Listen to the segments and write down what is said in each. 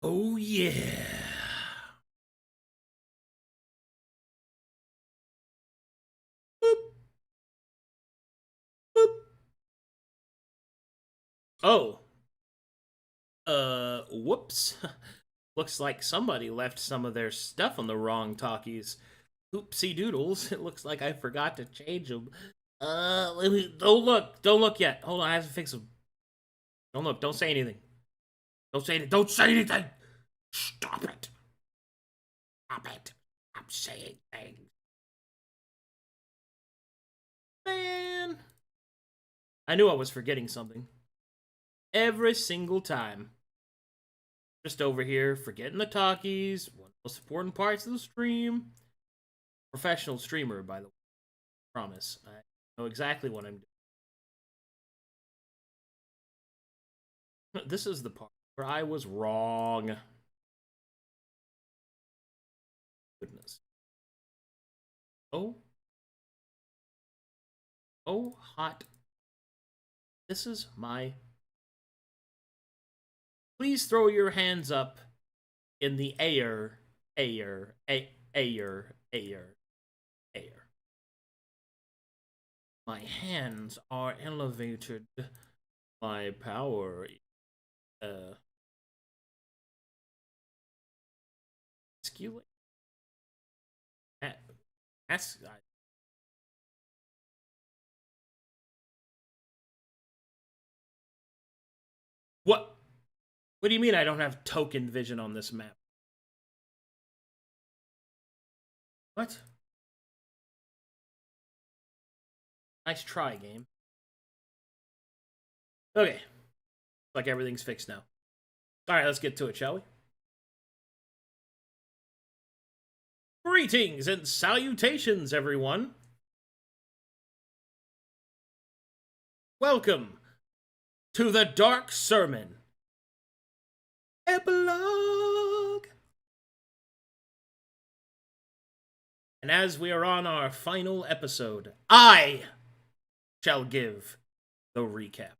Oh, yeah. Boop, boop. Oh. Whoops. Looks like somebody left some of their stuff on the wrong talkies. Oopsie doodles. It looks like I forgot to change them. Don't look. Don't look yet. Hold on, I have to fix them. Don't look. Don't say anything. Don't say anything. Don't say anything. Stop it. Stop it. I'm saying things. Man. I knew I was forgetting something. Every single time. Just over here, forgetting the talkies. One of the most important parts of the stream. Professional streamer, by the way. Promise. I know exactly what I'm doing. This is the part where I was wrong. Goodness. Oh. Oh, hot. This is my... Please throw your hands up in the air. Air. Air. Air. My hands are elevated. My power... Skew. That's... What? What do you mean I don't have token vision on this map? What? Nice try, game. Okay. Like everything's fixed now. Alright, let's get to it, shall we? Greetings and salutations, everyone. Welcome to the Dark Sermon. Epilogue. And as we are on our final episode, I shall give the recap.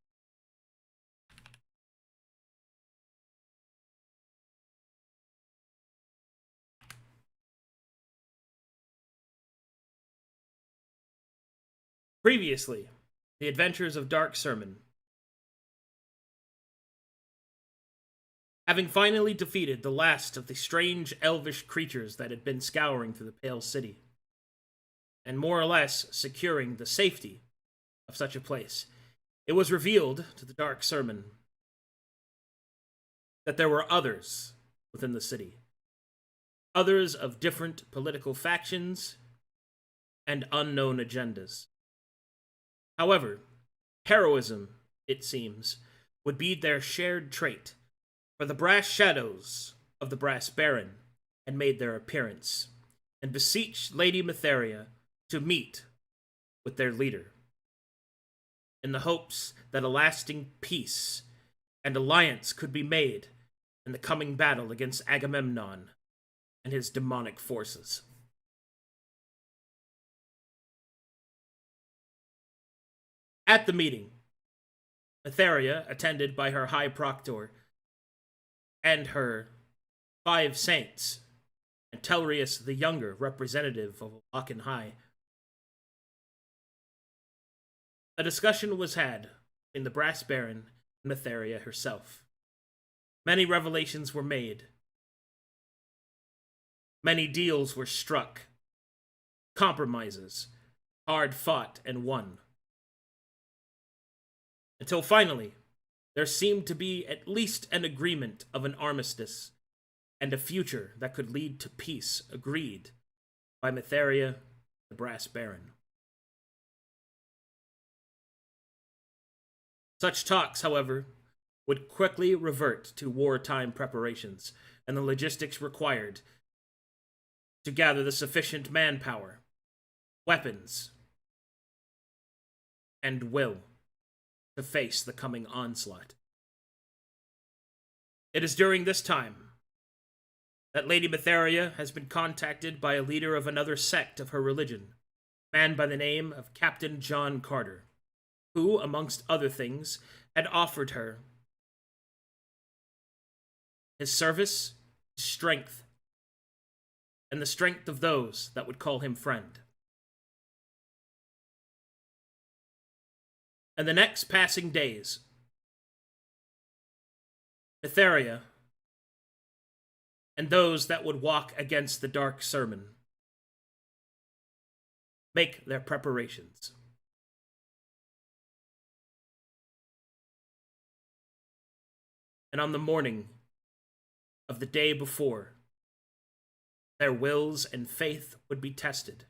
Previously, the adventures of Dark Sermon. Having finally defeated the last of the strange elvish creatures that had been scouring through the Pale City, and more or less securing the safety of such a place, it was revealed to the Dark Sermon that there were others within the city. Others of different political factions and unknown agendas. However, heroism, it seems, would be their shared trait, for the brass shadows of the Brass Baron had made their appearance, and beseeched Lady Matheria to meet with their leader, in the hopes that a lasting peace and alliance could be made in the coming battle against Agamemnon and his demonic forces. At the meeting, Matheria, attended by her High Proctor and her 5 saints, and Telrius the Younger, representative of Aachen High, a discussion was had between the Brass Baron and Matheria herself. Many revelations were made. Many deals were struck. Compromises, hard fought and won. Until finally, there seemed to be at least an agreement of an armistice and a future that could lead to peace agreed by Matheria, the Brass Baron. Such talks, however, would quickly revert to wartime preparations and the logistics required to gather the sufficient manpower, weapons, and will to face the coming onslaught. It is during this time that Lady Matheria has been contacted by a leader of another sect of her religion, a man by the name of Captain John Carter, who, amongst other things, had offered her his service, his strength, and the strength of those that would call him friend. And the next passing days, Matheria and those that would walk against the Dark Sermon make their preparations. and on the morning of the day before, their wills and faith would be tested.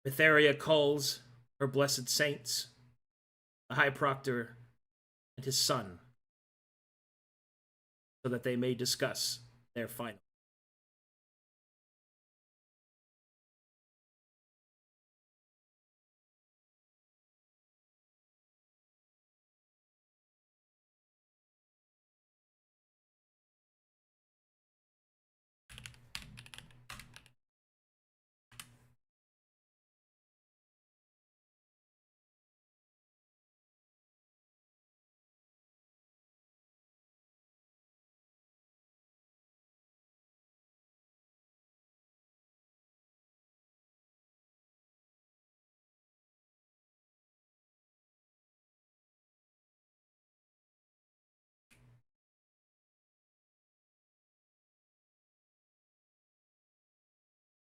Mytheria calls her blessed saints, the High Proctor and his son, so that they may discuss their final.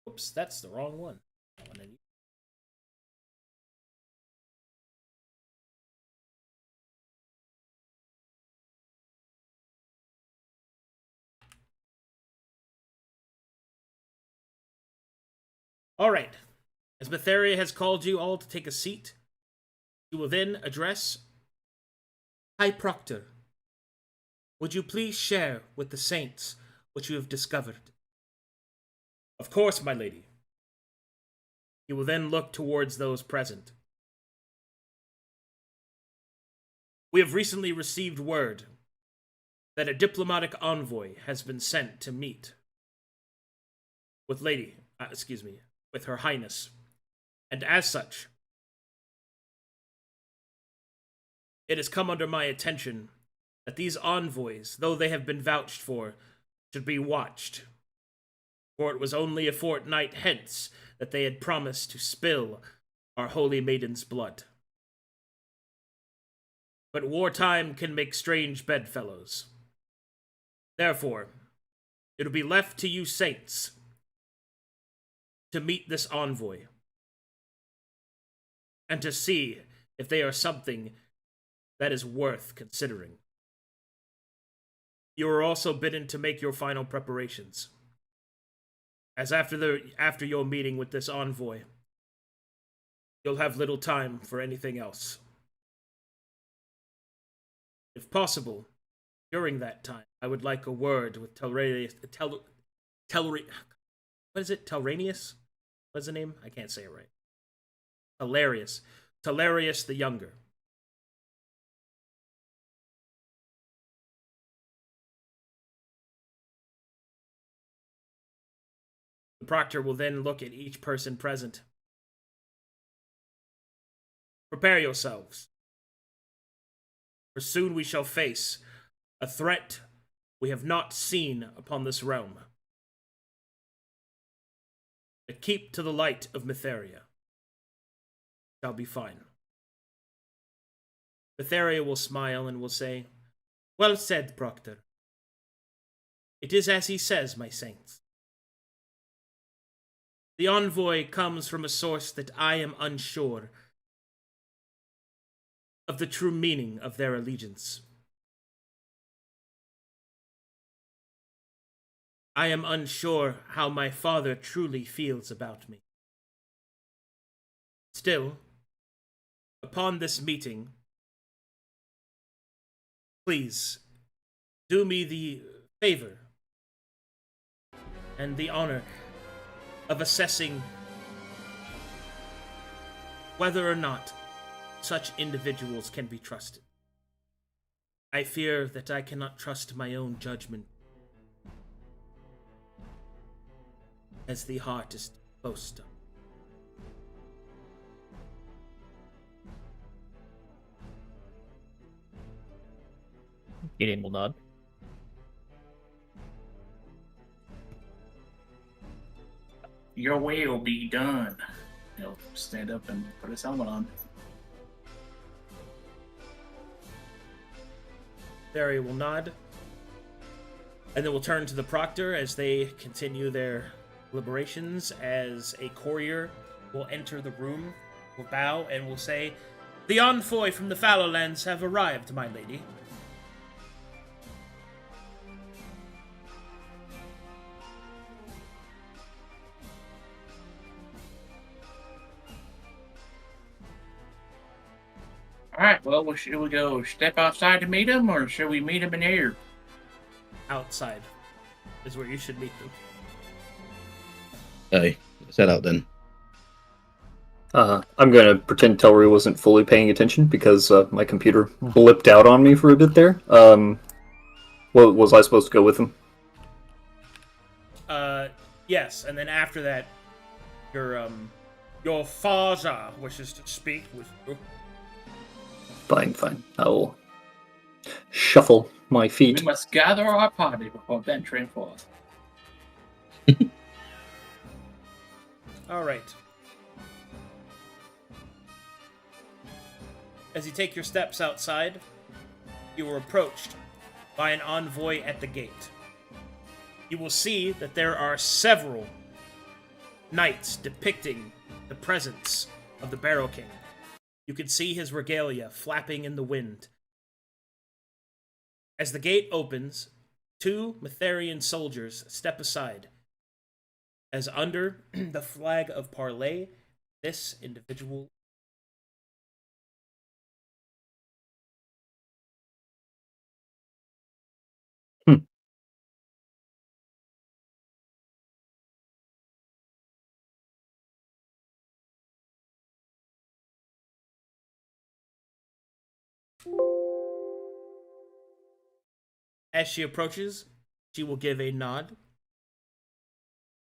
Oops, that's the wrong one. All right. As Mytheria has called you all to take a seat, you will then address High Proctor. Would you please share with the saints what you have discovered? Of course, my lady. You will then look towards those present. We have recently received word that a diplomatic envoy has been sent to meet with with Her Highness. And as such, it has come under my attention that these envoys, though they have been vouched for, should be watched. For it was only a fortnight hence that they had promised to spill our holy maiden's blood. But wartime can make strange bedfellows. Therefore, it'll be left to you saints to meet this envoy and to see if they are something that is worth considering. You are also bidden to make your final preparations, as after your meeting with this envoy, you'll have little time for anything else. If possible, during that time, I would like a word with Telranius. What is it? Telranius? What's the name? I can't say it right. Hilarious. Telarius the Younger. The proctor will then look at each person present. Prepare yourselves, for soon we shall face a threat we have not seen upon this realm. But keep to the light of Mytheria. Shall be fine. Mytheria will smile and will say, "Well said, Proctor. It is as he says, my saints. The envoy comes from a source that I am unsure of the true meaning of their allegiance. I am unsure how my father truly feels about me. Still, upon this meeting, please do me the favor and the honor of assessing whether or not such individuals can be trusted. I fear that I cannot trust my own judgment, as the heart is close to. Gideon will nod. Your will be done. He'll stand up and put his helmet on. Barry will nod, and then we'll turn to the proctor as they continue their deliberations. As a courier will enter the room, will bow, and will say, The envoy from the Fallow Lands have arrived, my lady. Alright, well, should we go step outside to meet him, or should we meet him in here? Outside is where you should meet them. Aye, let's head out then. I'm going to pretend Telry wasn't fully paying attention because my computer blipped out on me for a bit there. Well, was I supposed to go with him? Yes, and then after that, your father wishes to speak with you. Fine. I will shuffle my feet. We must gather our party before venturing forth. All right. As you take your steps outside, you are approached by an envoy at the gate. You will see that there are several knights depicting the presence of the Barrow King. You can see his regalia flapping in the wind. As the gate opens, 2 Metherian soldiers step aside, as under the flag of Parley, this individual. As she approaches, she will give a nod,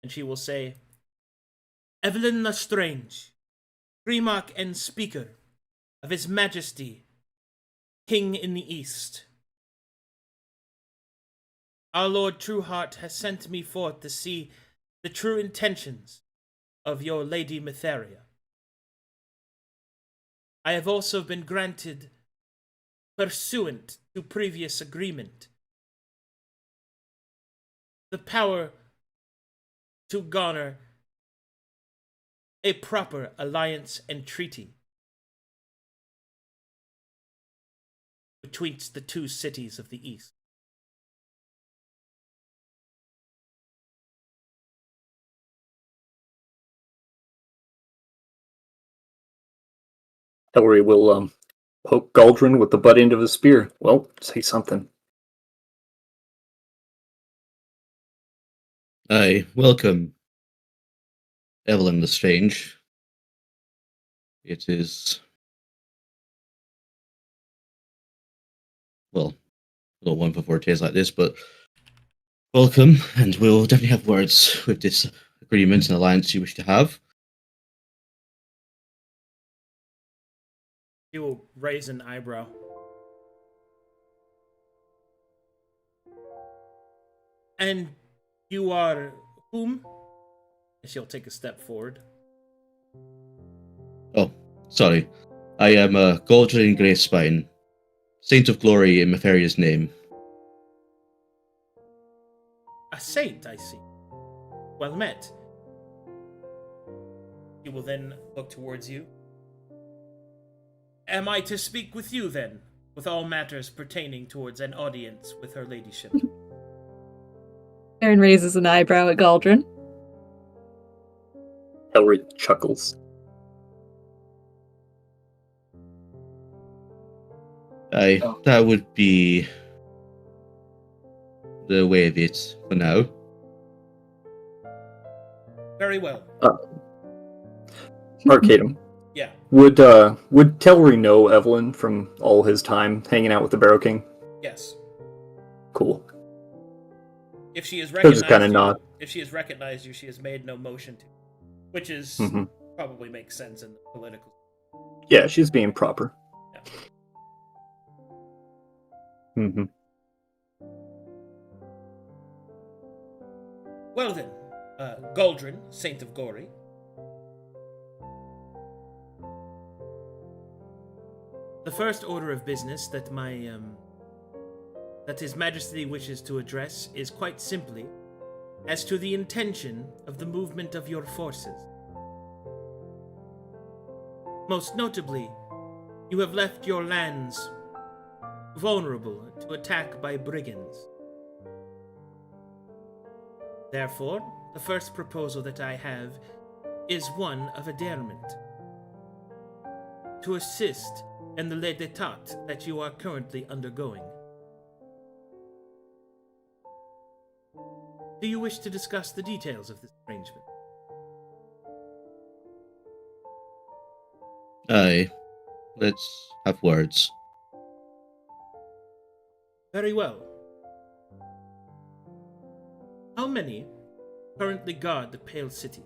and she will say, Evelyn Lestrange, Primarch and Speaker of His Majesty, King in the East. Our Lord Trueheart has sent me forth to see the true intentions of your Lady Metheria. I have also been granted, pursuant to previous agreement, the power to garner a proper alliance and treaty betwixt the 2 cities of the East. Telry will poke Galdrin with the butt end of his spear. Well, say something. Aye, welcome, Evelyn Lestrange. It is... well, I don't want for fortes like this, but welcome, and we'll definitely have words with this agreement and alliance you wish to have. He will raise an eyebrow. And you are whom? And she'll take a step forward. Oh, sorry. I am Galdrin Greyspine, Saint of Glory in Metheria's name. A saint, I see. Well met. He will then look towards you. Am I to speak with you, then, with all matters pertaining towards an audience with her ladyship? Aaron raises an eyebrow at Galdrin. Telry chuckles. Aye, that would be the way of it for now. Very well. Arcadum. Yeah. Would Telry know Evelyn from all his time hanging out with the Barrow King? Yes. Cool. If she has He'll just recognized kinda you, nod. if she has recognized you, she has made no motion to, which is probably makes sense in the political. Yeah, she's being proper. Yeah. Well then, Galdrin, Saint of Glory. The first order of business that that His Majesty wishes to address is quite simply as to the intention of the movement of your forces. Most notably, You have left your lands vulnerable to attack by brigands. Therefore, the first proposal that I have is one of endearment. To assist in the le détat that you are currently undergoing. Do you wish to discuss the details of this arrangement? Aye. Let's have words. Very well. How many currently guard the Pale City?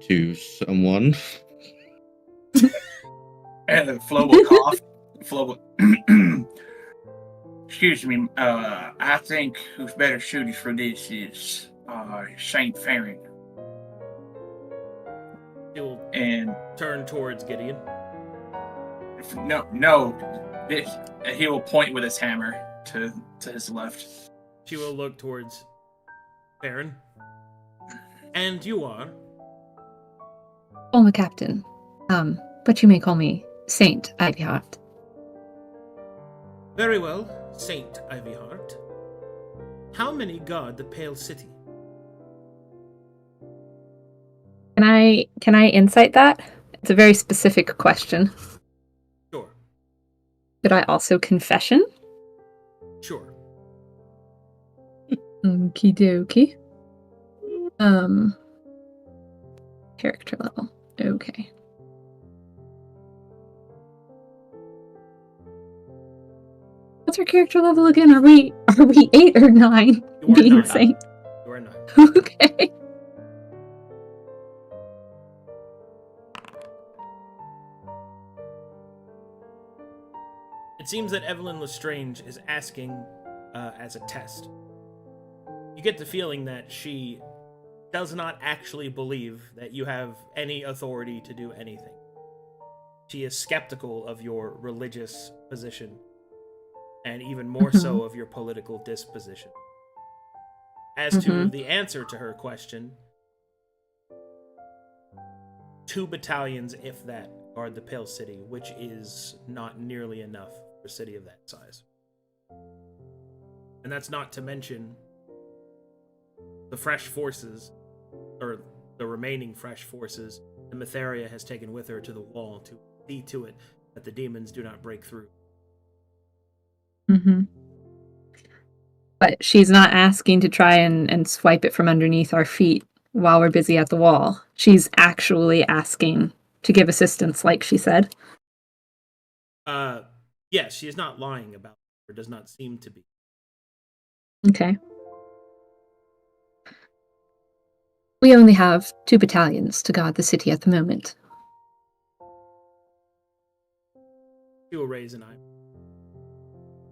To someone. And Flo will cough. Flo will... Excuse me, I think who's better suited for this is Saint Farron. He will And turn towards Gideon. He will point with his hammer to his left. She will look towards Farron. And you are? Former captain. But you may call me Saint Ivyheart. Very well, Saint Ivyheart. How many guard the Pale City? Can I insight that? It's a very specific question. Sure. Could I also confession? Sure. Okie dokie. Character level. Okay. What's our character level again? Are we 8 or 9? You are Being 9. Saint. You are 9. Okay. It seems that Evelyn Lestrange is asking as a test. You get the feeling that she does not actually believe that you have any authority to do anything. She is skeptical of your religious position, and even more so of your political disposition. As to the answer to her question, 2 battalions, if that, guard the Pale City, which is not nearly enough for a city of that size. And that's not to mention the fresh forces, or the remaining fresh forces, that Matheria has taken with her to the wall to see to it that the demons do not break through. Mm-hmm. But she's not asking to try and swipe it from underneath our feet while we're busy at the wall. She's actually asking to give assistance, like she said. Yes, she is not lying about it, or does not seem to be. Okay. We only have 2 battalions to guard the city at the moment. She will raise an eye.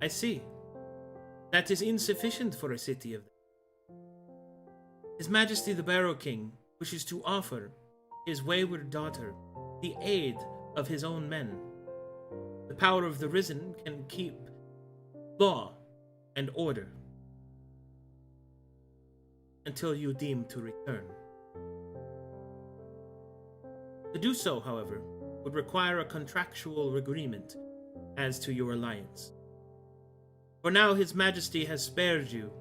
I see. That is insufficient for a city of that. His Majesty the Barrow King wishes to offer his wayward daughter the aid of his own men. The power of the Risen can keep law and order until you deem to return. To do so, however, would require a contractual agreement as to your alliance. For now, His Majesty has spared you,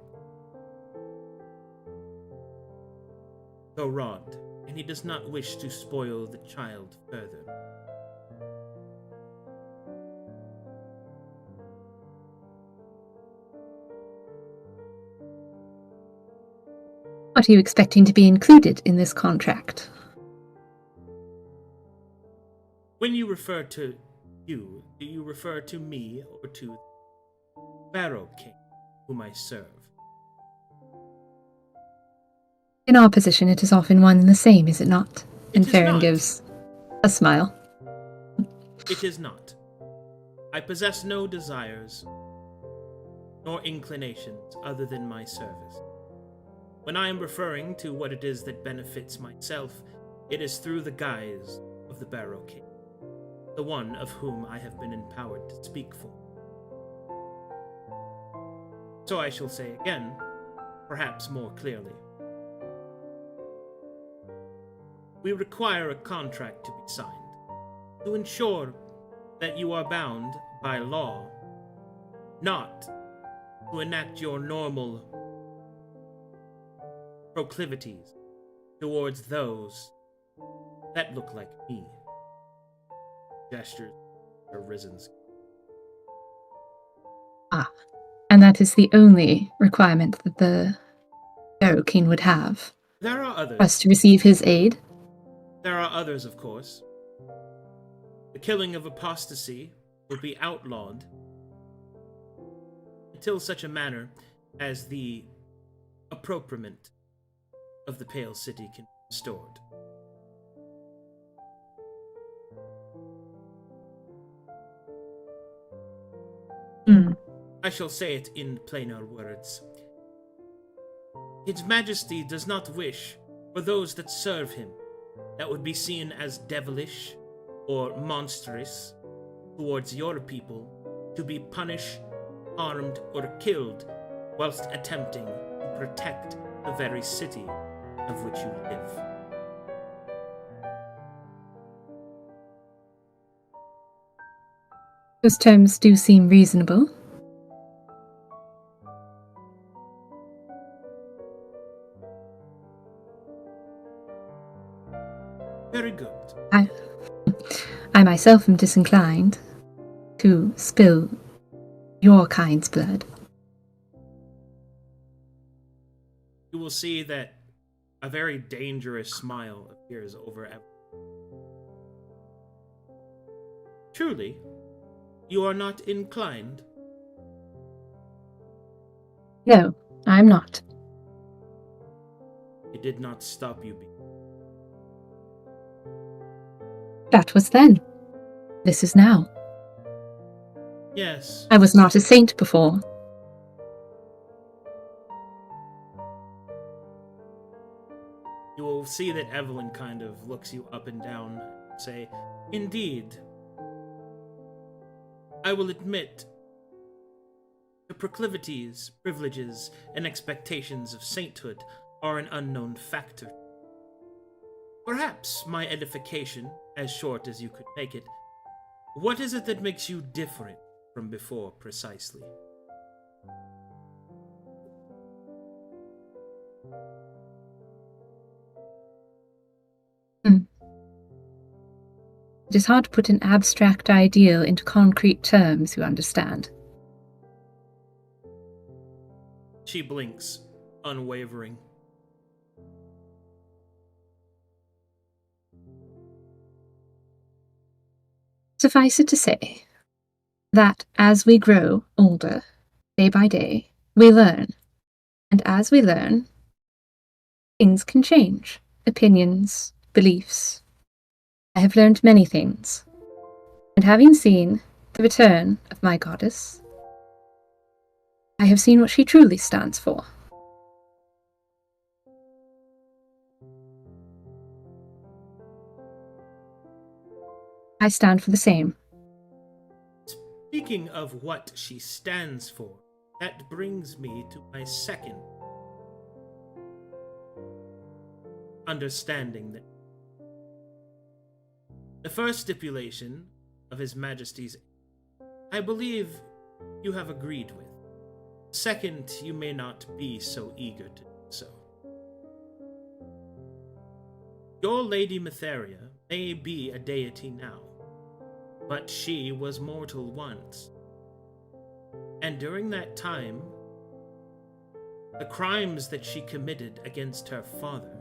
though robbed, and he does not wish to spoil the child further. What are you expecting to be included in this contract? When you refer to you, do you refer to me or to the Barrow King, whom I serve? In our position, it is often one and the same, is it not? And It is Farron not. gives a smile. It is not. I possess no desires nor inclinations other than my service. When I am referring to what it is that benefits myself, it is through the guise of the Barrow King, the one of whom I have been empowered to speak for. So I shall say again, perhaps more clearly. We require a contract to be signed to ensure that you are bound by law, not to enact your normal proclivities towards those that look like me. Gestures are risen. And that is the only requirement that the Barrow King would have. There are For us others. to receive his aid. There are others, of course. The killing of apostasy will be outlawed until such a manner as the appropriament of the Pale City can be restored. Hmm. I shall say it in plainer words. His Majesty does not wish for those that serve him that would be seen as devilish or monstrous towards your people to be punished, harmed, or killed whilst attempting to protect the very city of which you live. Those terms do seem reasonable. Very good. I myself am disinclined to spill your kind's blood. You will see that a very dangerous smile appears over Evelyn. Truly, you are not inclined. No, I'm not. It did not stop you. That was then. This is now. Yes. I was not a saint before. You will see that Evelyn kind of looks you up and down and say, indeed. I will admit the proclivities, privileges, and expectations of sainthood are an unknown factor. Perhaps my edification, as short as you could make it, what is it that makes you different from before precisely? It is hard to put an abstract ideal into concrete terms, you understand. She blinks, unwavering. Suffice it to say that as we grow older, day by day, we learn. And as we learn, things can change. Opinions, beliefs. I have learned many things. And having seen the return of my goddess, I have seen what she truly stands for. I stand for the same. Speaking of what she stands for, that brings me to my second understanding that the first stipulation of His Majesty's, I believe you have agreed with. Second, you may not be so eager to do so. Your Lady Matheria may be a deity now, but she was mortal once. And during that time, the crimes that she committed against her father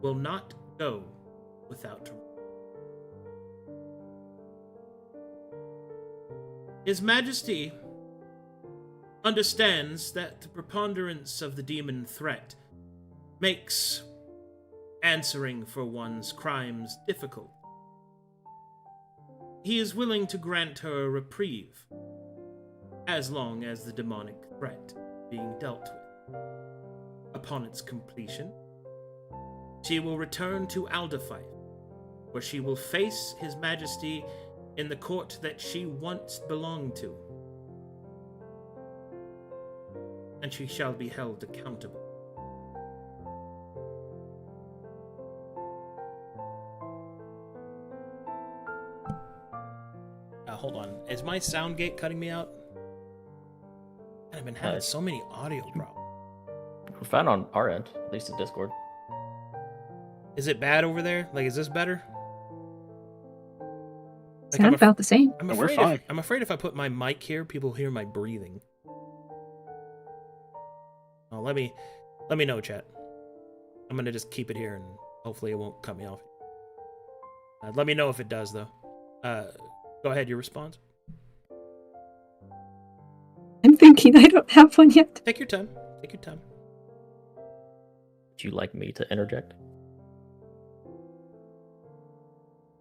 will not go without reward. His Majesty understands that the preponderance of the demon threat makes answering for one's crimes difficult. He is willing to grant her a reprieve, as long as the demonic threat is being dealt with. Upon its completion, she will return to Alderfife, where she will face His Majesty in the court that she once belonged to, and she shall be held accountable. Hold on. Is my sound gate cutting me out? And I've been having so many audio problems. We're fine on our end, at least in Discord. Is it bad over there? Like, is this better? Like, Sound about the same. We're fine. I'm afraid if I put my mic here, people hear my breathing. Oh, let me know, chat. I'm gonna just keep it here, and hopefully it won't cut me off. Let me know if it does, though. Go ahead, your response. I'm thinking I don't have one yet. Take your time. Take your time. Would you like me to interject?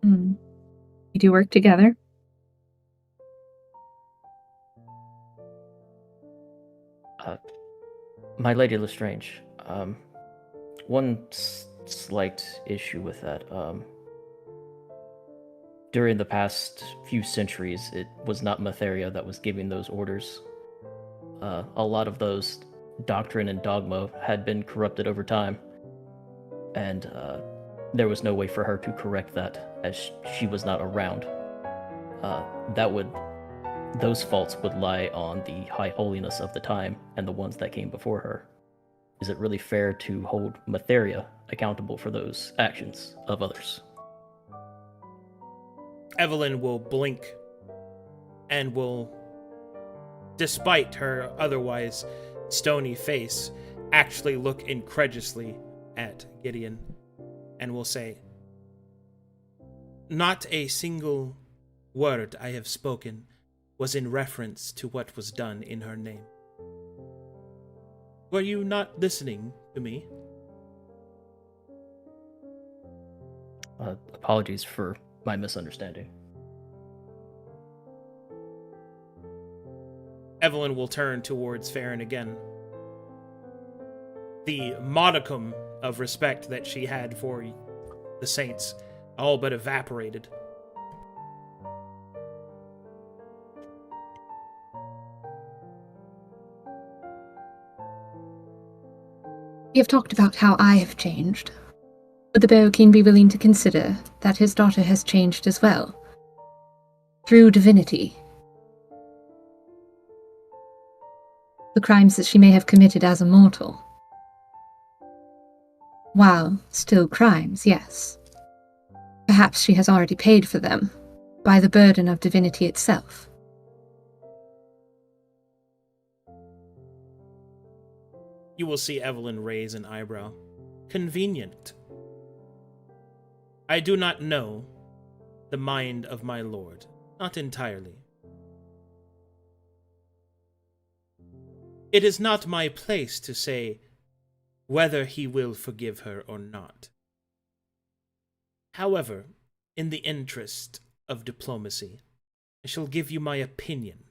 You do work together? My Lady Lestrange, one slight issue with that. During the past few centuries, it was not Matheria that was giving those orders. A lot of those doctrine and dogma had been corrupted over time, and there was no way for her to correct that, as she was not around. Those faults would lie on the high holiness of the time and the ones that came before her. Is it really fair to hold Matheria accountable for those actions of others? Evelyn will blink and will, despite her otherwise stony face, actually look incredulously at Gideon and will say, "Not a single word I have spoken was in reference to what was done in her name. Were you not listening to me?" Apologies for my misunderstanding. Evelyn will turn towards Farron again. The modicum of respect that she had for the Saints all but evaporated. We have talked about how I have changed. Would the Bear King be willing to consider that his daughter has changed as well? Through divinity. The crimes that she may have committed as a mortal. While still crimes, yes. Perhaps she has already paid for them, by the burden of divinity itself. You will see Evelyn raise an eyebrow. Convenient. I do not know the mind of my lord. Not entirely. It is not my place to say whether he will forgive her or not. However, in the interest of diplomacy, I shall give you my opinion.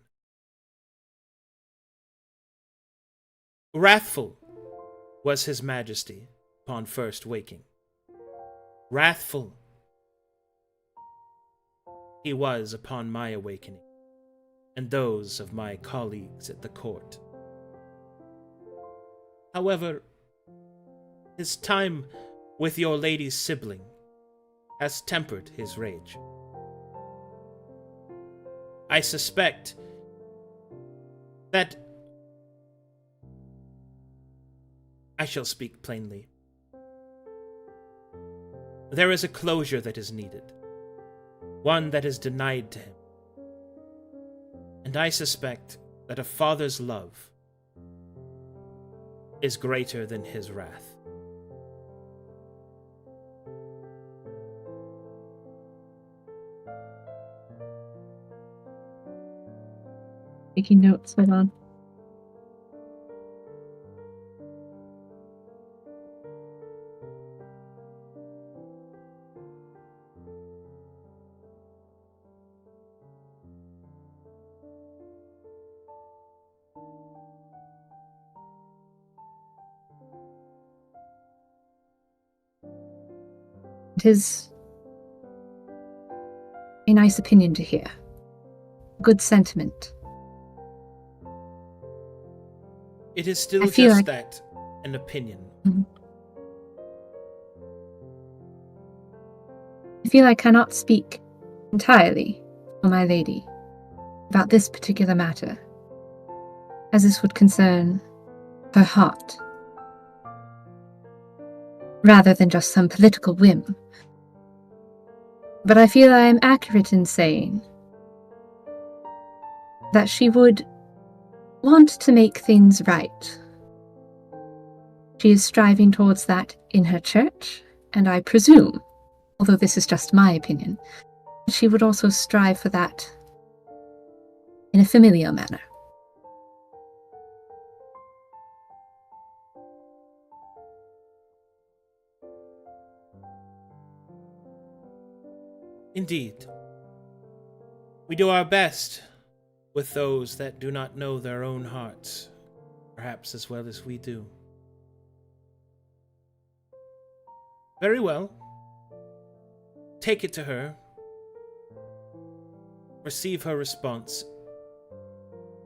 Wrathful was His Majesty upon first waking. Wrathful he was upon my awakening, and those of my colleagues at the court. However, his time with your lady's sibling has tempered his rage. I suspect that I shall speak plainly. There is a closure that is needed, one that is denied to him. And I suspect that a father's love is greater than his wrath. Taking notes, hold on. It is a nice opinion to hear. Good sentiment. It is still I feel just like- that, an opinion. I feel I cannot speak entirely for my lady about this particular matter, as this would concern her heart, rather than just some political whim. But I feel I am accurate in saying that she would want to make things right. She is striving towards that in her church, and I presume, although this is just my opinion, she would also strive for that in a familial manner. Indeed. We do our best with those that do not know their own hearts, perhaps as well as we do. Very well. Take it to her. Receive her response.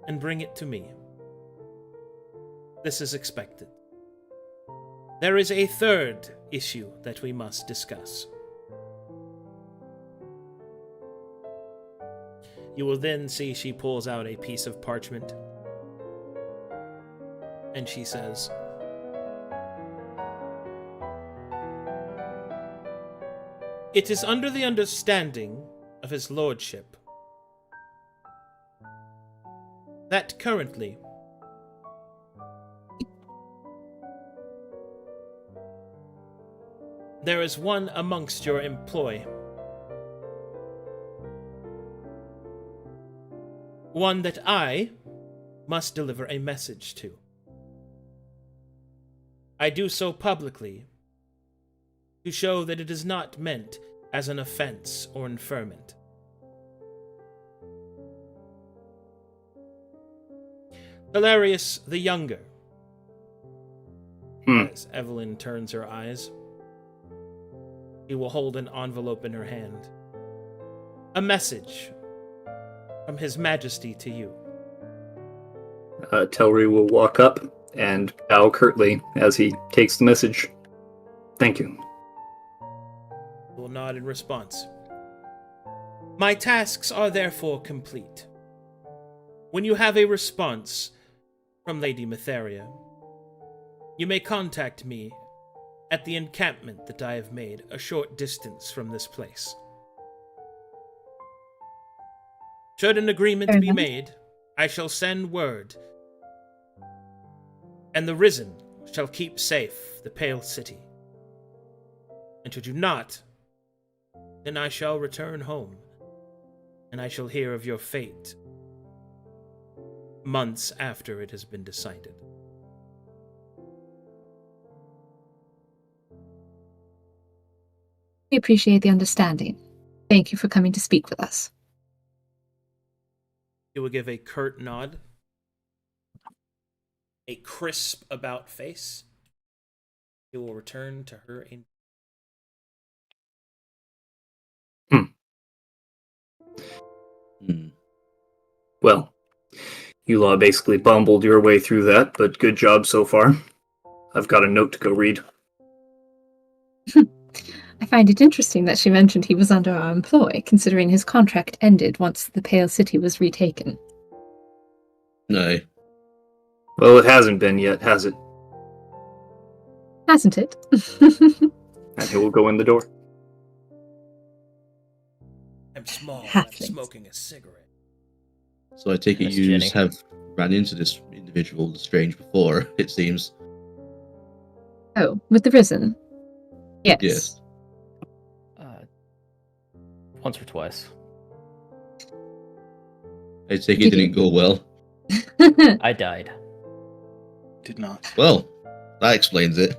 And bring it to me. This is expected. There is a third issue that we must discuss. You will then see she pulls out a piece of parchment. And she says, "It is under the understanding of his lordship that currently there is one amongst your employ, one that I must deliver a message to. I do so publicly to show that it is not meant as an offense or infirmment. Hilarious the Younger," as Evelyn turns her eyes, she will hold an envelope in her hand. "A message from His Majesty to you." Telri will walk up and bow curtly as he takes the message. Thank you. Will nod in response. "My tasks are therefore complete. When you have a response from Lady Matheria, you may contact me at the encampment that I have made a short distance from this place. Should an agreement Fair be enough. made, I shall send word, and the Risen shall keep safe the Pale City. And should you not, then I shall return home, and I shall hear of your fate months after it has been decided." We appreciate the understanding. Thank you for coming to speak with us. He will give a curt nod, a crisp about face. He will return to her in. Well, you law basically bumbled your way through that, but good job so far. I've got a note to go read. I find it interesting that she mentioned he was under our employ, considering his contract ended once the Pale City was retaken. No. Well, it hasn't been yet, has it? Hasn't it? And he will go in the door. I'm small, and I'm Halflings. smoking a cigarette. So I take it Yes, you Jenny. have ran into this individual, Strange, before, it seems. Oh, with the Risen? Yes. Yes. Once or twice. I take it Did you? didn't go well. I died. Did not. Well, that explains it.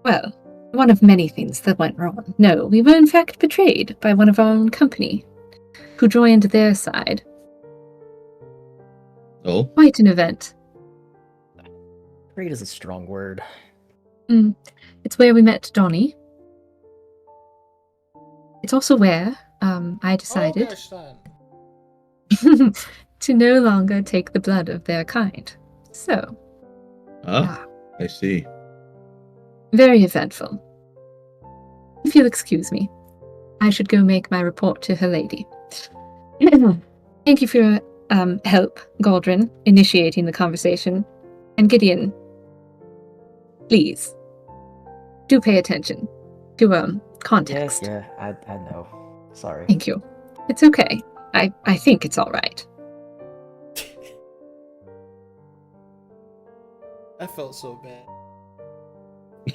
Well, one of many things that went wrong. No, we were in fact betrayed by one of our own company, who joined their side. Oh, Quite an event. Great is a strong word. It's where we met Donnie. It's also where I decided Son. to no longer take the blood of their kind. So, I see. very eventful. If you'll excuse me, I should go make my report to her lady. Thank you for your help, Galdrin, initiating the conversation. And Gideon, please, do pay attention to context. Yeah, I know. Sorry. Thank you. It's okay. I think it's all right. I felt so bad.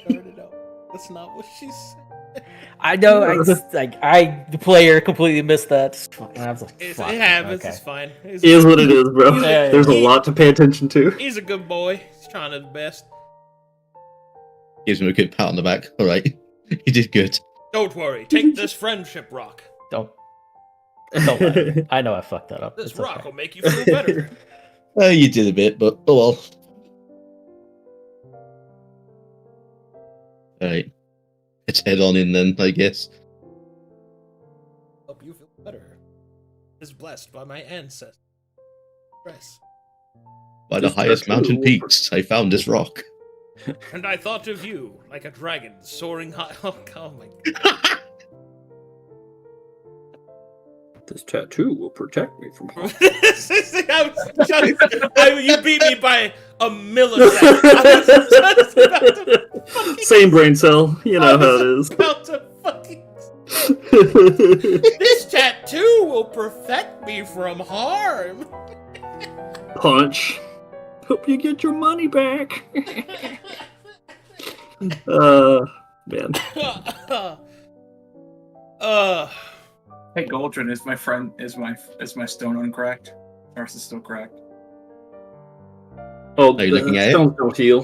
Started out. That's not what she said. I know. The player completely missed that. I was like, It fuck. happens. Okay. It's fine. It is what it is, bro. Yeah, There's a he- lot to pay attention to. He's a good boy. He's trying his best. Gives him a good pat on the back. All right. You did good. Don't worry. Take this friendship rock. Don't worry. I know I fucked that up. This It's rock okay. will make you feel better. You did a bit, but oh well. Alright. Let's head on in then, I guess. Help you feel better. Is blessed by my ancestors. Press. By the This highest tattoo mountain will- peaks, I found this rock. And I thought of you like a dragon soaring high. Oh my god. This tattoo will protect me from harm. You beat me by a millisecond. I was just about to fucking, Same brain cell. You know how it is. about to fucking. This tattoo will protect me from harm. Punch. Hope you get your money back. Man. Hey, Goldrin, is my friend is my stone uncracked, or is it still cracked? Oh, Are you looking at it? stones don't heal.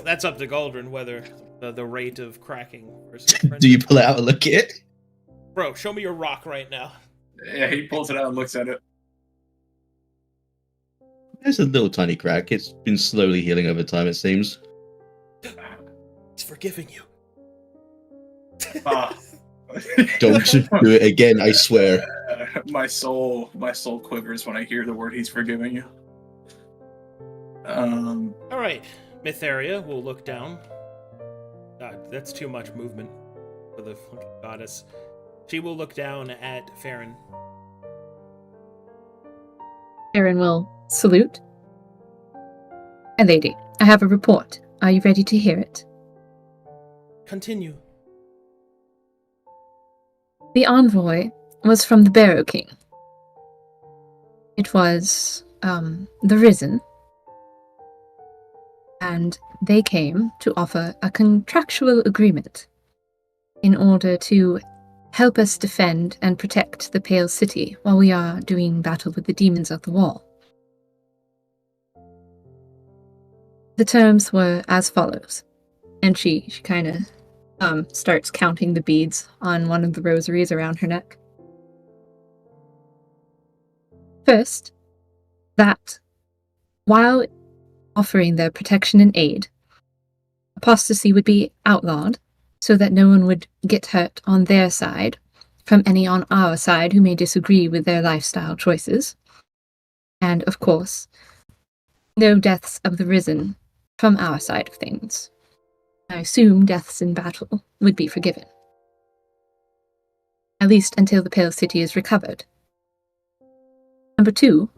That's up to Galdrin whether the rate of cracking versus. Do you pull it out and look at it? Bro, show me your rock right now. Yeah, he pulls it out and looks at it. There's a little tiny crack. It's been slowly healing over time, it seems. He's forgiving you. Ah. Don't do it again, I swear. My soul quivers when I hear the word "He's forgiving you." All right, Mytheria will look down. God, that's too much movement for the fucking goddess. She will look down at Farron. Aaron will salute. My lady, I have a report. Are you ready to hear it? Continue. The envoy was from the Barrow King. It was, the Risen. And they came to offer a contractual agreement in order to help us defend and protect the Pale City while we are doing battle with the demons of the wall. The terms were as follows, and she kind of starts counting the beads on one of the rosaries around her neck. First, that while offering their protection and aid, apostasy would be outlawed so that no one would get hurt on their side from any on our side who may disagree with their lifestyle choices. And, of course, no deaths of the Risen from our side of things. I assume deaths in battle would be forgiven. At least until the Pale City is recovered. Number 2,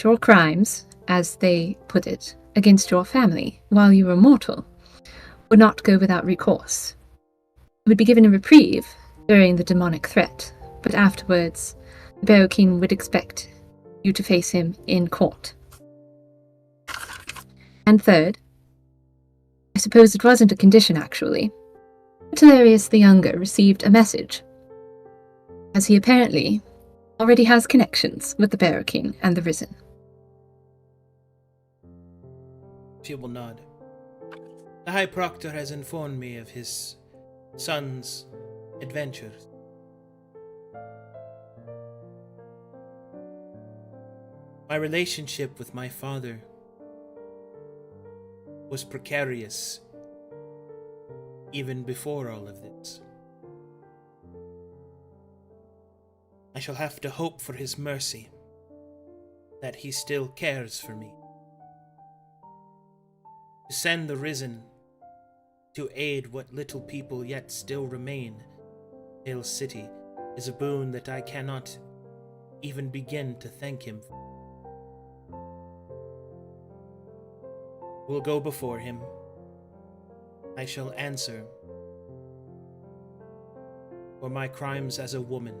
your crimes, as they put it, against your family while you were mortal would not go without recourse. You would be given a reprieve during the demonic threat, but afterwards, the Barrow King would expect you to face him in court. And third, I suppose it wasn't a condition actually, but Hilarious the Younger received a message, as he apparently already has connections with the Barrow King and the Risen. She will nod. The High Proctor has informed me of his son's adventures. My relationship with my father was precarious even before all of this. I shall have to hope for his mercy, that he still cares for me. To send the risen to aid what little people yet still remain in Hill City is a boon that I cannot even begin to thank him for. We'll go before him. I shall answer for my crimes as a woman,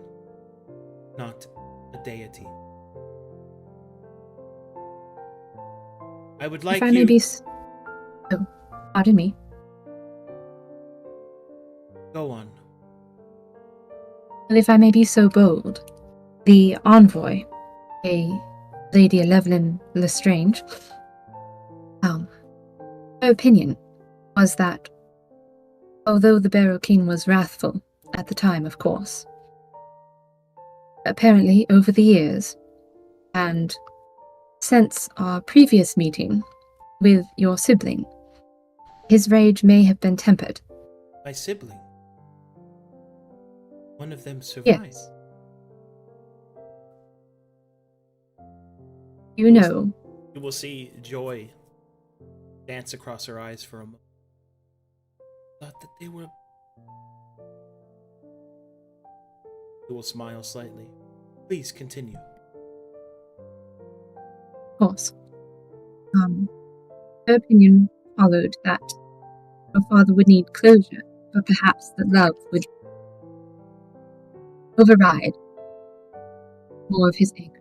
not a deity. I would like if I may you... be... Oh, pardon me. Go on. Well, if I may be so bold, the envoy, a Lady Evelyn Lestrange, her opinion was that, although the Barrow King was wrathful at the time, of course, apparently over the years, and since our previous meeting with your sibling, his rage may have been tempered. My sibling? One of them survived. Yes. You know, You will see joy dance across her eyes for a moment. Thought that they were... He will smile slightly. Please continue. of course. Her opinion followed that your father would need closure, but perhaps that love would override more of his anger.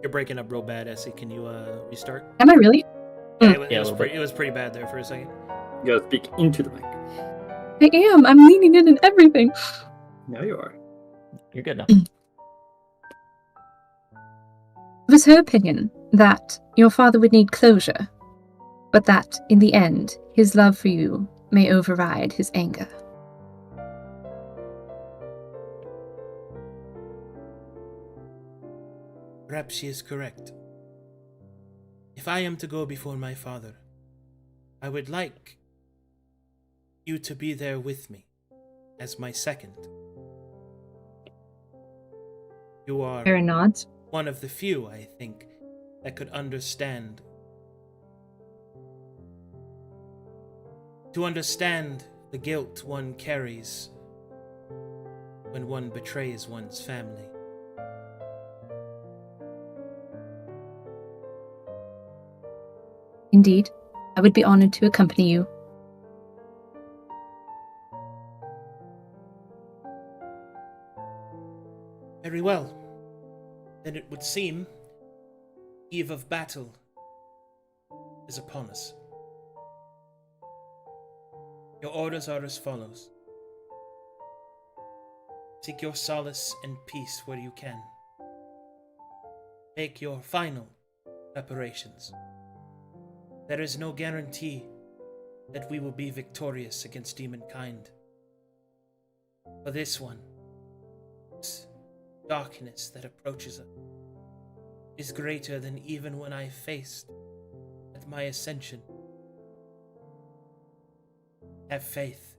You're breaking up real bad, Essie. Can you restart? Am I really? Yeah, Yeah, a little bit. it was pretty bad there for a second. You gotta speak into the mic. I am. I'm leaning in and everything. Now you are. You're good now. It was her opinion that your father would need closure, but that, in the end, his love for you may override his anger. Perhaps she is correct. If I am to go before my father, I would like you to be there with me as my second. You are Aaron nods. one of the few, I think, that could understand. To understand the guilt one carries when one betrays one's family. Indeed, I would be honored to accompany you. Very well. Then it would seem eve of battle is upon us. Your orders are as follows. Seek your solace and peace where you can. Make your final preparations. There is no guarantee that we will be victorious against demonkind. For this one, this darkness that approaches us is greater than even when I faced at my ascension. Have faith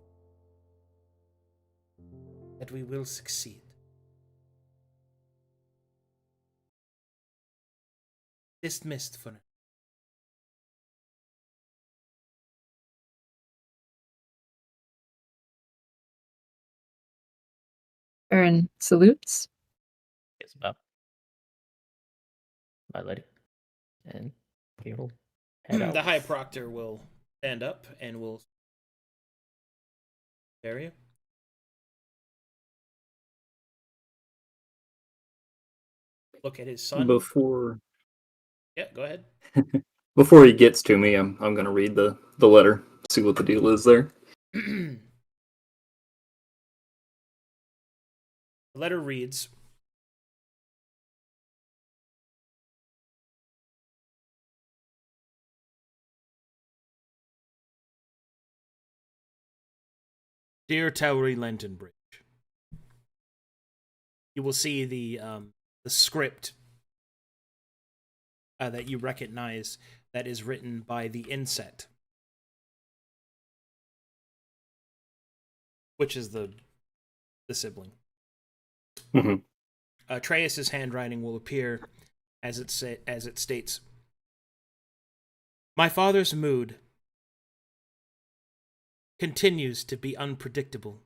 that we will succeed. Dismissed for now. Aaron salutes. Yes, about my lady. And he will head out. The High Proctor will stand up and will area. Look at his son. Before Yeah, go ahead. before he gets to me, I'm gonna read the letter, see what the deal is there. The letter reads, Dear Towery Lentonbridge, you will see the script that you recognize that is written by the inset, which is the sibling. Mhm. Atreus' handwriting will appear as it states, "My father's mood continues to be unpredictable.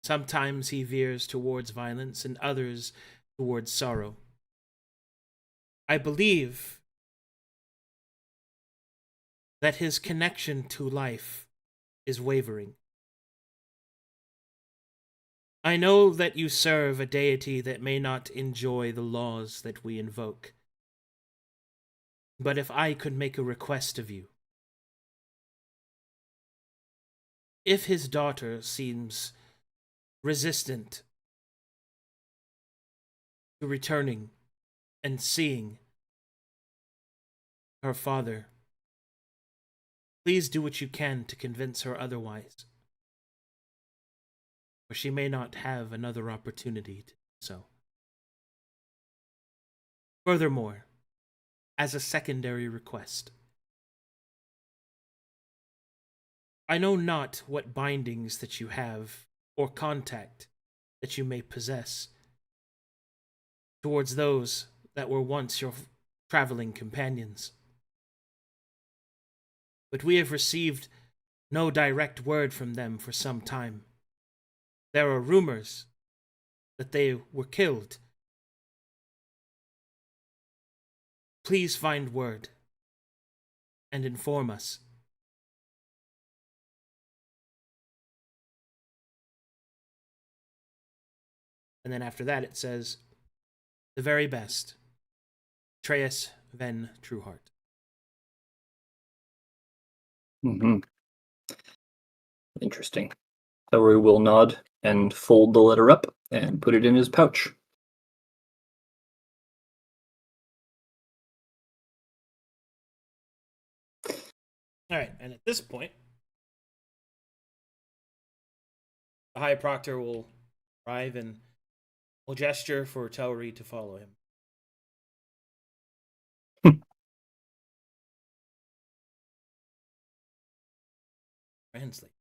Sometimes he veers towards violence and others towards sorrow. I believe that his connection to life is wavering. I know that you serve a deity that may not enjoy the laws that we invoke. But if I could make a request of you, if his daughter seems resistant to returning and seeing her father, please do what you can to convince her otherwise, or she may not have another opportunity to do so. Furthermore, as a secondary request, I know not what bindings that you have or contact that you may possess towards those that were once your traveling companions, but we have received no direct word from them for some time. There are rumors that they were killed. Please find word and inform us." And then after that it says, "The very best, Atreus Ven Trueheart." Mm-hmm. Interesting. Elroy will nod and fold the letter up and put it in his pouch. All right, and at this point, the High Proctor will arrive and will gesture for Telri to follow him. Translate.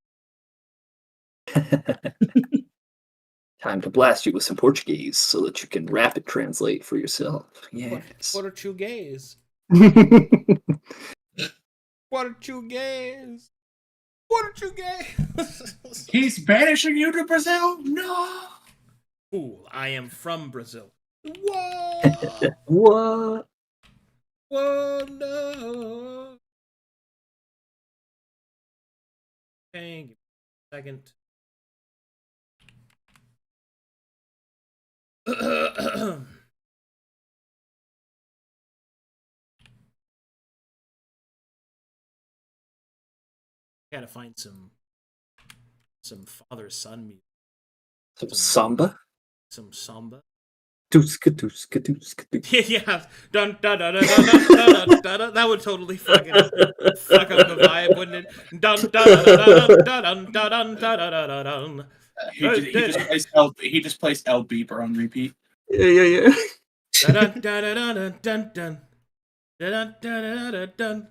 Time to blast you with some Portuguese so that you can rapid translate for yourself. Yes. Portuguese. Portuguese. Portuguese. He's banishing you to Brazil? No. Fool, I am from Brazil. Whoa. What? Whoa, no. Okay, give me a second. Gotta find some father-son music. Some samba? Some samba. Dooska dooska dooska dooska. Yeah, dun dun dun dun dun dun dun dun. That would totally fucking fuck up the vibe, wouldn't it? Dun dun dun dun dun dun dun dun dun. He just plays L Beeper on repeat. Yeah. Dun dun dun dun dun dun dun dun dun.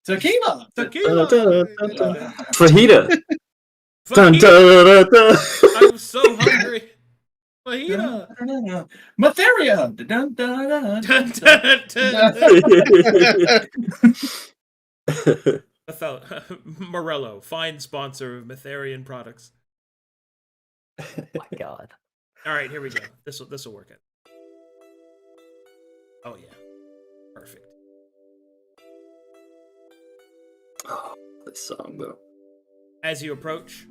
Tequila. Tequila. Fajita. Dun, Fajita. dun, dun, dun. I'm so hungry. Fajita. Materia. Dun, dun, dun, Dun, dun, dun. Morello, fine sponsor of Matherian products. My God. All right, here we go. This will work out. Oh yeah, perfect. Oh, this song though. As you approach,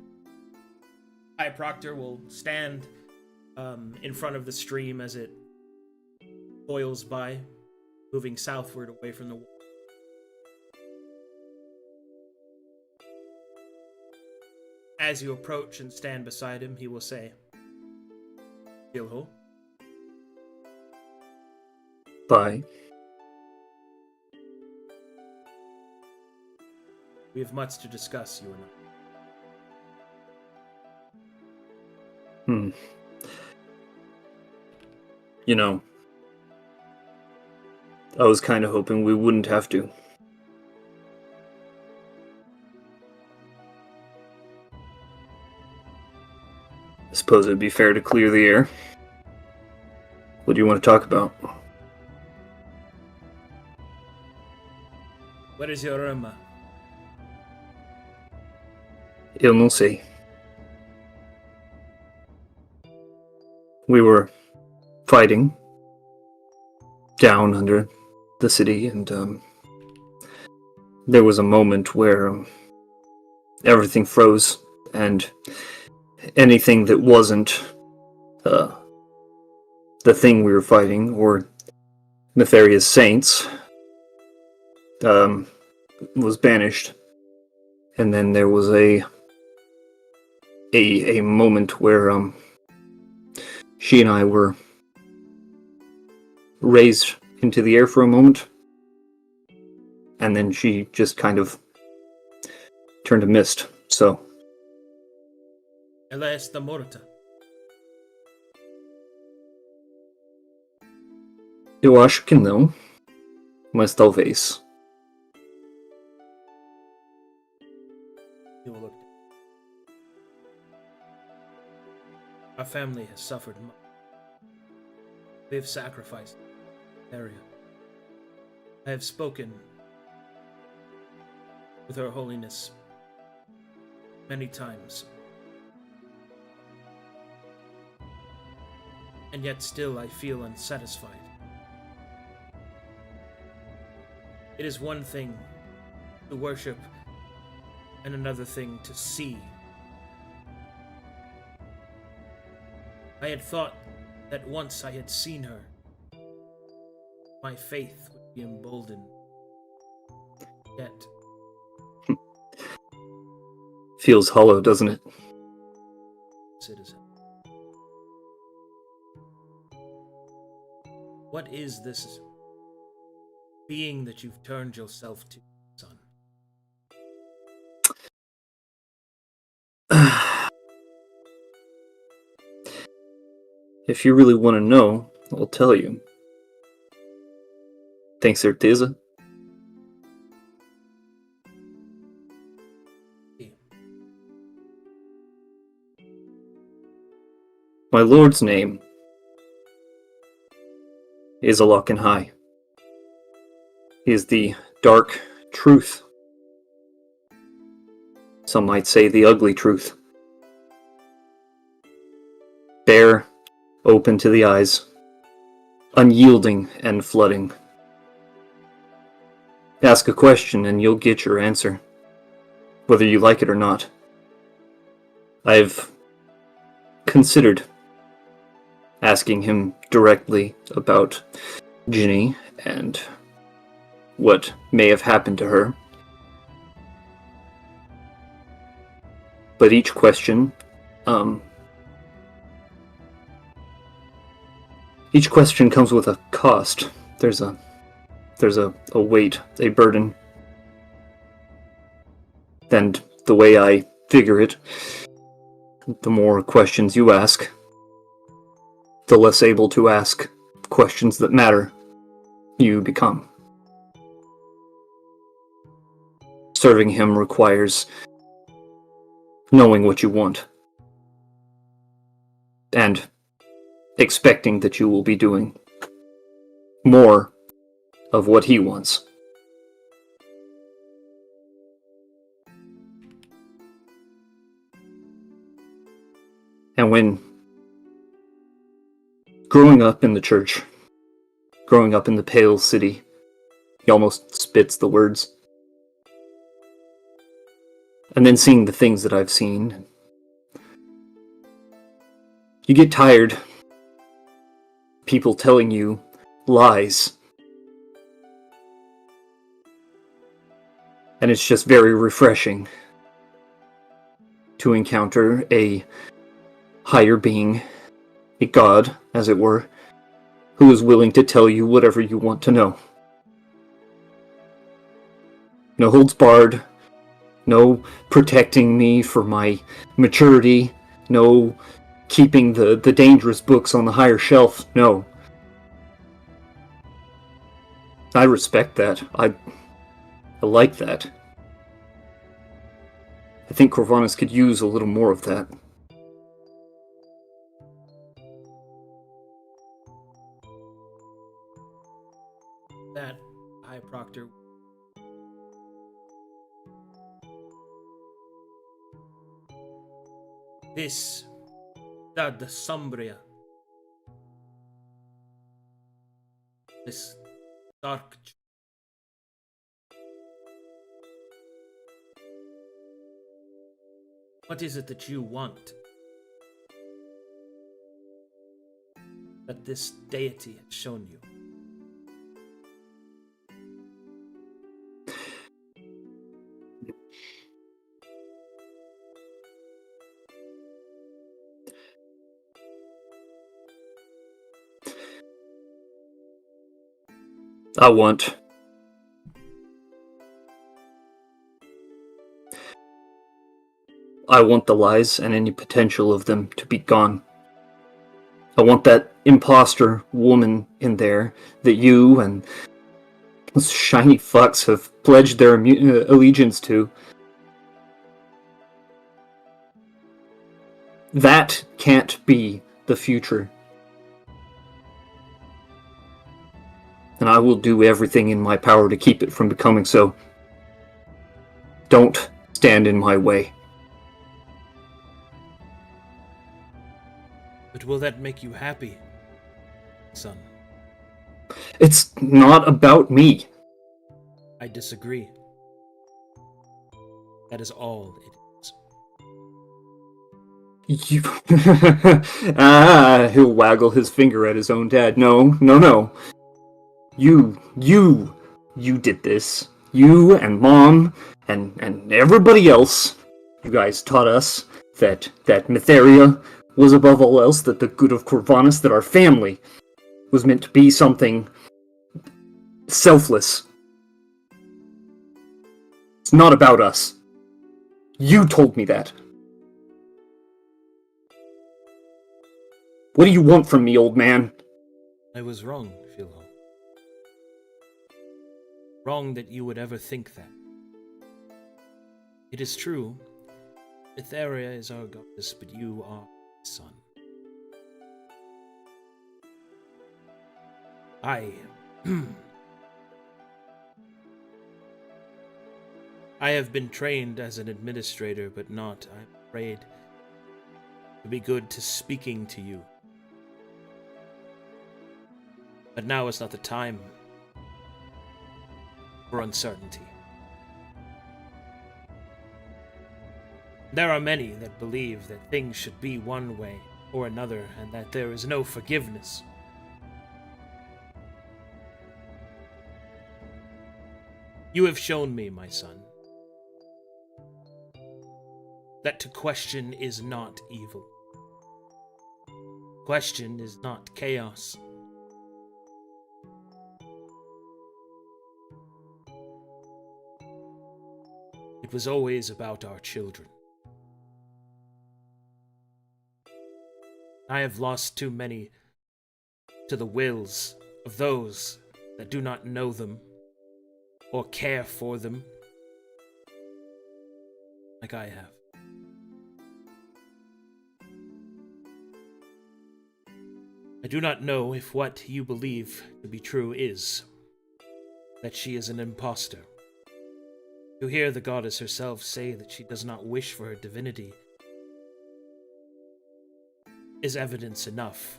High Proctor will stand in front of the stream as it boils by, moving southward away from the wall. As you approach and stand beside him, he will say, "Ilho, Bye. we have much to discuss, you and I." You know, I was kind of hoping we wouldn't have to. I suppose it'd be fair to clear the air. What do you want to talk about? Where is your Irma? Eu não sei. We were fighting down under the city, and there was a moment where everything froze, and anything that wasn't the thing we were fighting, or Nefarious Saints, was banished. And then there was a moment where she and I were raised into the air for a moment, and then she just kind of turned to mist. So Ela está morta. eu acho que não, mas talvez. He will look. Our family has suffered much. We have sacrificed the area. I have spoken with Her Holiness many times. And yet still I feel unsatisfied. It is one thing to worship and another thing to see. I had thought that once I had seen her, my faith would be emboldened. Yet, Feels hollow, doesn't it? citizen, what is this being that you've turned yourself to, son? If you really want to know, I'll tell you. Tem certeza? My lord's name is Alokan High. He is the dark truth. Some might say the ugly truth. Bare, open to the eyes, unyielding and flooding. Ask a question and you'll get your answer, whether you like it or not. I've considered asking him directly about Ginny and what may have happened to her. But each question comes with a cost. There's a weight, a burden. And the way I figure it, the more questions you ask, the less able to ask questions that matter you become. Serving him requires knowing what you want, and expecting that you will be doing more of what he wants. And when growing up in the church, growing up in the Pale City, he almost spits the words. And then seeing the things that I've seen, you get tired. People telling you lies. And it's just very refreshing to encounter a higher being, a god, as it were, who is willing to tell you whatever you want to know. No holds barred, no protecting me for my maturity, no keeping the dangerous books on the higher shelf, no. I respect that. I like that. I think Corvanus could use a little more of that. This Stad Sombria. This dark. What is it that you want? That this deity has shown you? I want the lies and any potential of them to be gone. I want that imposter woman in there that you and those shiny fucks have pledged their allegiance to. That can't be the future. And I will do everything in my power to keep it from becoming so. Don't stand in my way. But will that make you happy, son? It's not about me. I disagree. That is all it is. You... he'll waggle his finger at his own dad. No. You did this. You and Mom and everybody else. You guys taught us that Mytheria was above all else, that the good of Corvanus, that our family was meant to be something selfless. It's not about us. You told me that. What do you want from me, old man? I was wrong, Philho. Wrong that you would ever think that. It is true, Mytheria is our goddess, but you are his son. I have been trained as an administrator, but not, I'm afraid, to be good to speaking to you. But now is not the time for uncertainty. There are many that believe that things should be one way or another, and that there is no forgiveness. You have shown me, my son, that to question is not evil. Question is not chaos. It was always about our children. I have lost too many to the wills of those that do not know them or care for them like I have. I do not know if what you believe to be true is that she is an impostor. To hear the goddess herself say that she does not wish for her divinity is evidence enough.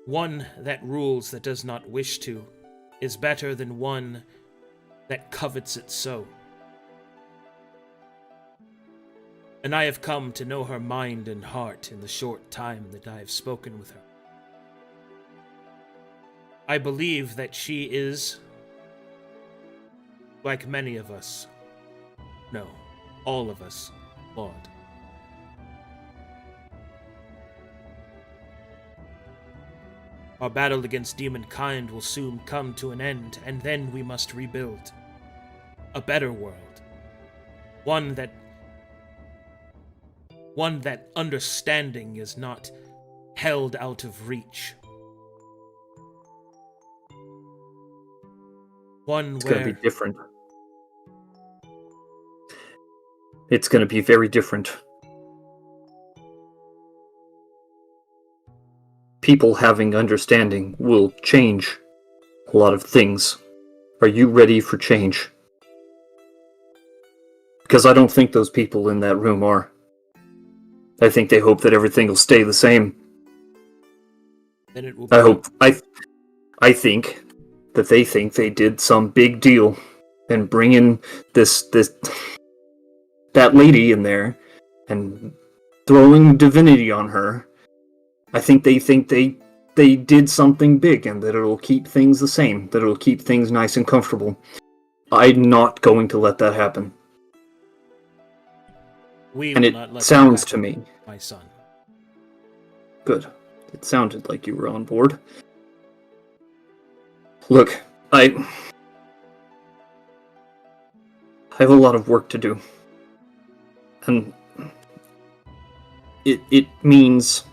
One that rules that does not wish to is better than one that covets it so. And I have come to know her mind and heart in the short time that I have spoken with her. I believe that she is, like many of us, no, all of us, flawed. Our battle against demonkind will soon come to an end, and then we must rebuild a better world. One that understanding is not held out of reach. One It's where going to be different. It's going to be very different. People having understanding will change a lot of things. Are you ready for change? Because I don't think those people in that room are. I think they hope that everything will stay the same. Then it will be I think that they think they did some big deal and bringing that lady in there and throwing divinity on her. I think they did something big and that it'll keep things the same, that it'll keep things nice and comfortable. I'm not going to let that happen. We And will it not let sounds that to happen, me my son. good. It sounded like you were on board. Look, I have a lot of work to do. And it means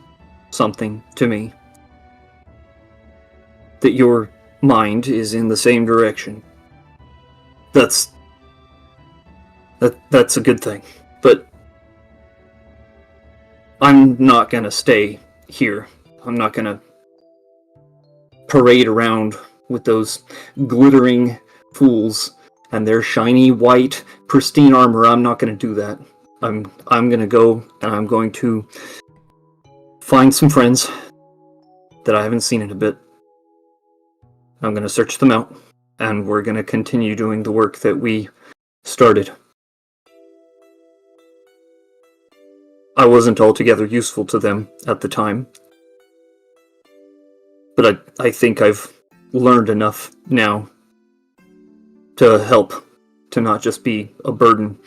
something to me that your mind is in the same direction. That's a good thing. But I'm not gonna stay here. I'm not gonna parade around with those glittering fools and their shiny white pristine armor. I'm not gonna do that. I'm gonna go and I'm going to find some friends that I haven't seen in a bit. I'm gonna search them out, and we're gonna continue doing the work that we started. I wasn't altogether useful to them at the time, but I think I've learned enough now to help, to not just be a burden.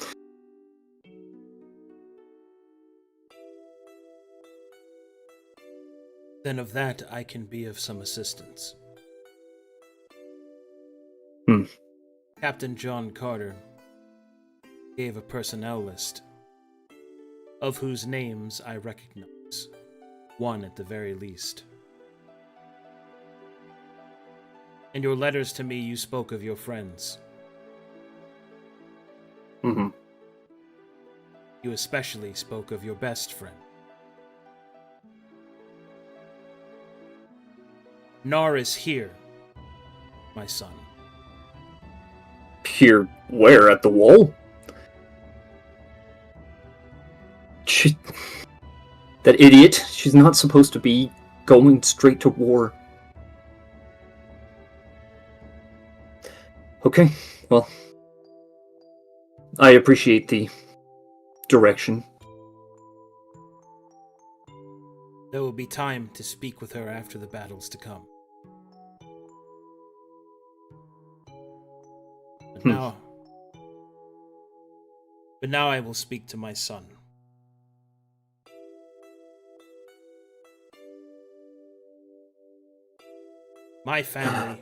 Then of that I can be of some assistance. Captain John Carter gave a personnel list, of whose names I recognize, one at the very least. In your letters to me, you spoke of your friends. Mm-hmm. You especially spoke of your best friend. Nar is here, my son. Here, where? At the wall? That idiot. She's not supposed to be going straight to war. Okay, well, I appreciate the direction. There will be time to speak with her after the battles to come. But now I will speak to my son. My family,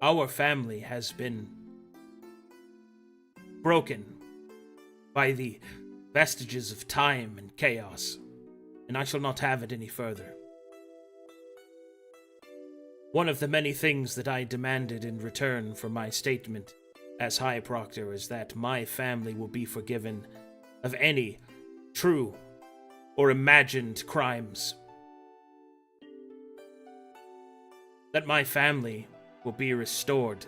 our family has been broken by the vestiges of time and chaos, and I shall not have it any further. One of the many things that I demanded in return for my statement as High Proctor is that my family will be forgiven of any true or imagined crimes. That my family will be restored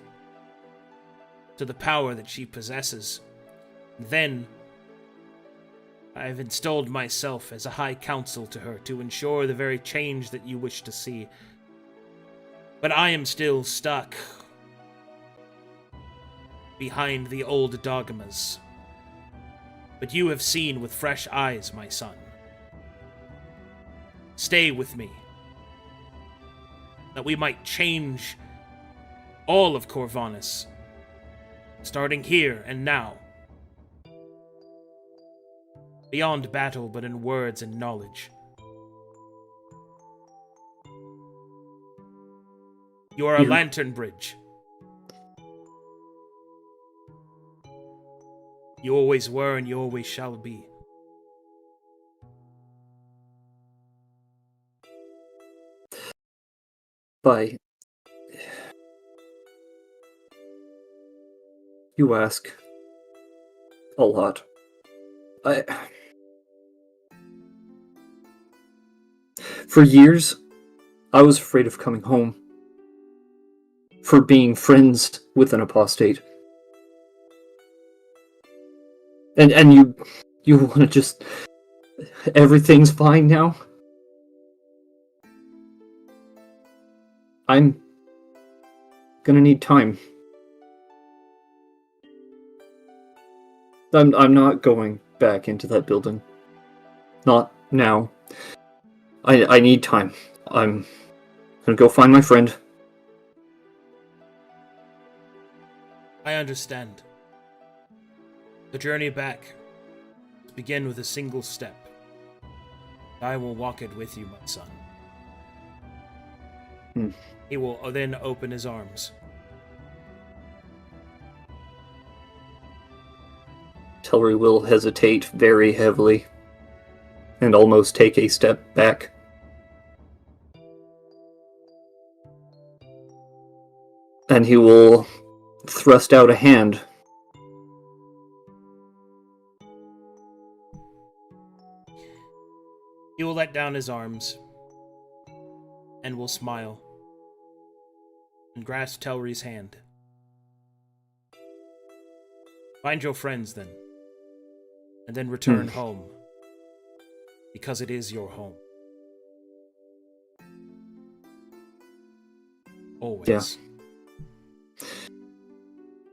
to the power that she possesses. Then I have installed myself as a high counsel to her to ensure the very change that you wish to see. But I am still stuck behind the old dogmas. But you have seen with fresh eyes, my son. Stay with me, that we might change all of Corvanus, starting here and now. Beyond battle, but in words and knowledge. You are a lantern bridge. You always were and you always shall be. Bye. You ask a lot. For years, I was afraid of coming home. For being friends with an apostate. And you want to just... Everything's fine now? I'm gonna need time. I'm not going back into that building. Not now. I need time. I'm gonna go find my friend. I understand. The journey back must begin with a single step. I will walk it with you, my son. He will then open his arms. Tellery will hesitate very heavily and almost take a step back. And he will thrust out a hand. He will let down his arms and will smile and grasp Tellery's hand. Find your friends then, and then return home, because it is your home. Always. Yeah.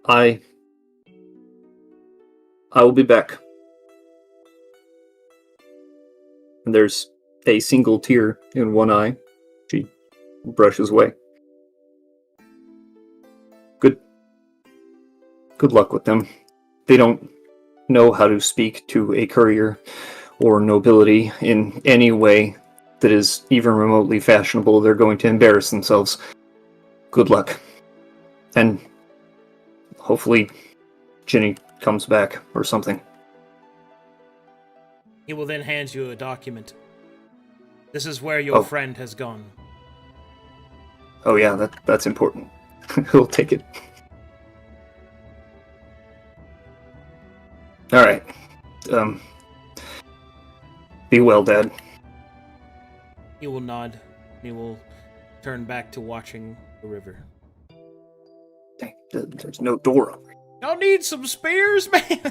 I will be back. And there's a single tear in one eye. She brushes away. Good luck with them. They don't know how to speak to a courier or nobility in any way that is even remotely fashionable. They're going to embarrass themselves. Good luck. And hopefully Ginny comes back or something. He will then hand you a document. This is where your friend has gone. Oh yeah, that's important. He'll take it. Alright. Be well, Dad. He will nod. He will turn back to watching the river. Dang, there's no door up. Y'all need some spears, man?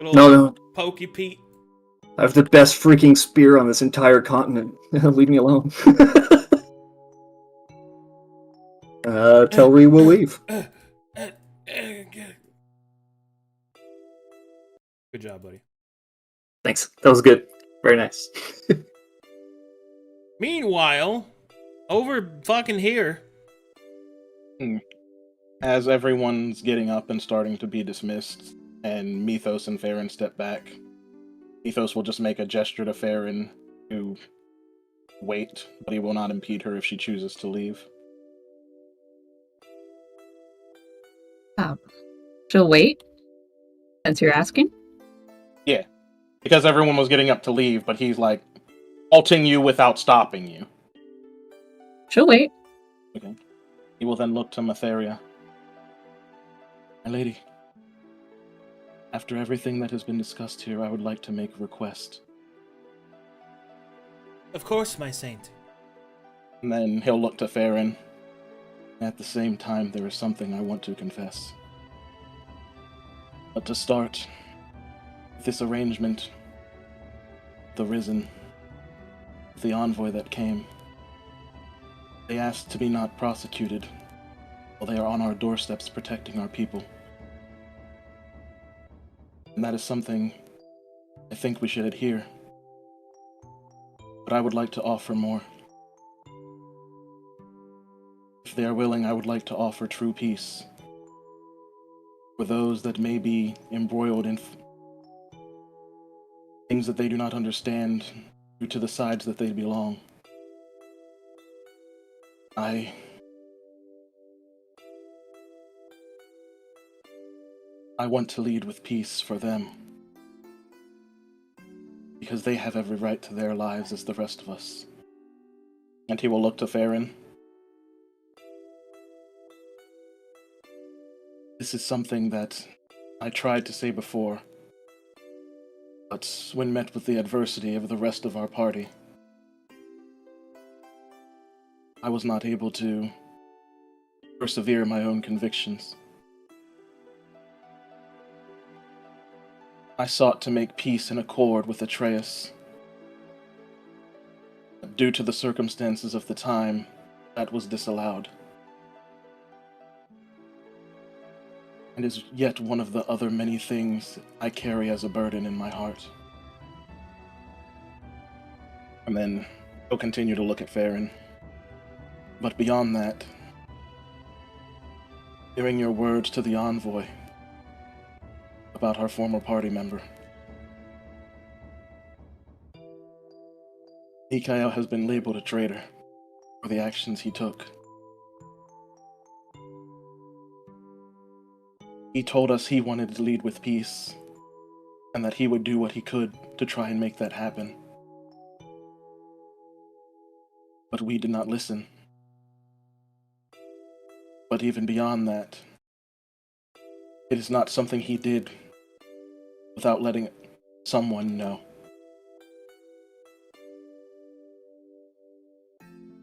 No. Pokey Pete. I have the best freaking spear on this entire continent. Leave me alone. Tellery will leave. Good job, buddy. Thanks. That was good. Very nice. Meanwhile, over fucking here. As everyone's getting up and starting to be dismissed, and Mythos and Farron step back, Mythos will just make a gesture to Farron to wait, but he will not impede her if she chooses to leave. She'll wait? Since you're asking? Yeah, because everyone was getting up to leave, but he's like halting you without stopping you. She'll wait. Okay. He will then look to Matheria. My lady, after everything that has been discussed here, I would like to make a request. Of course, my saint. And then he'll look to Farron. At the same time, there is something I want to confess. But to start, this arrangement, the Risen, the envoy that came, they asked to be not prosecuted while they are on our doorsteps protecting our people. And that is something I think we should adhere. But I would like to offer more. If they are willing, I would like to offer true peace for those that may be embroiled in things that they do not understand due to the sides that they belong. I want to lead with peace for them, because they have every right to their lives as the rest of us. And he will look to Farron. This is something that I tried to say before, but when met with the adversity of the rest of our party, I was not able to persevere my own convictions. I sought to make peace in accord with Atreus. But due to the circumstances of the time, that was disallowed. And is yet one of the other many things I carry as a burden in my heart. And then he'll continue to look at Farron. But beyond that, hearing your words to the envoy about our former party member, Mikael has been labeled a traitor for the actions he took. He told us he wanted to lead with peace, and that he would do what he could to try and make that happen. But we did not listen. But even beyond that, it is not something he did without letting someone know.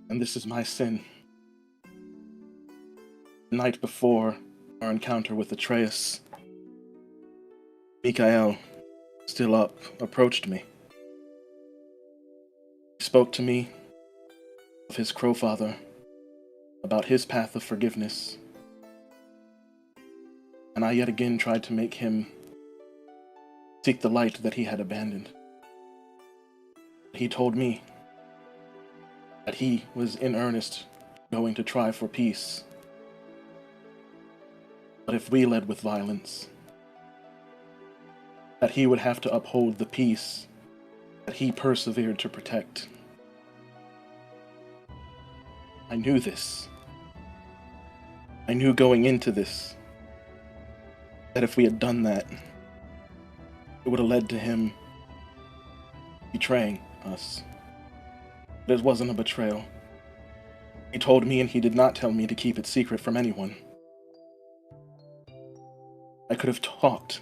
And this is my sin. The night before our encounter with Atreus, Mikael, still up, approached me. He spoke to me of his crowfather, about his path of forgiveness, and I yet again tried to make him seek the light that he had abandoned. He told me that he was in earnest going to try for peace, but if we led with violence, that he would have to uphold the peace that he persevered to protect. I knew this. I knew going into this that if we had done that, it would have led to him betraying us. But it wasn't a betrayal. He told me, and he did not tell me, to keep it secret from anyone. I could have talked.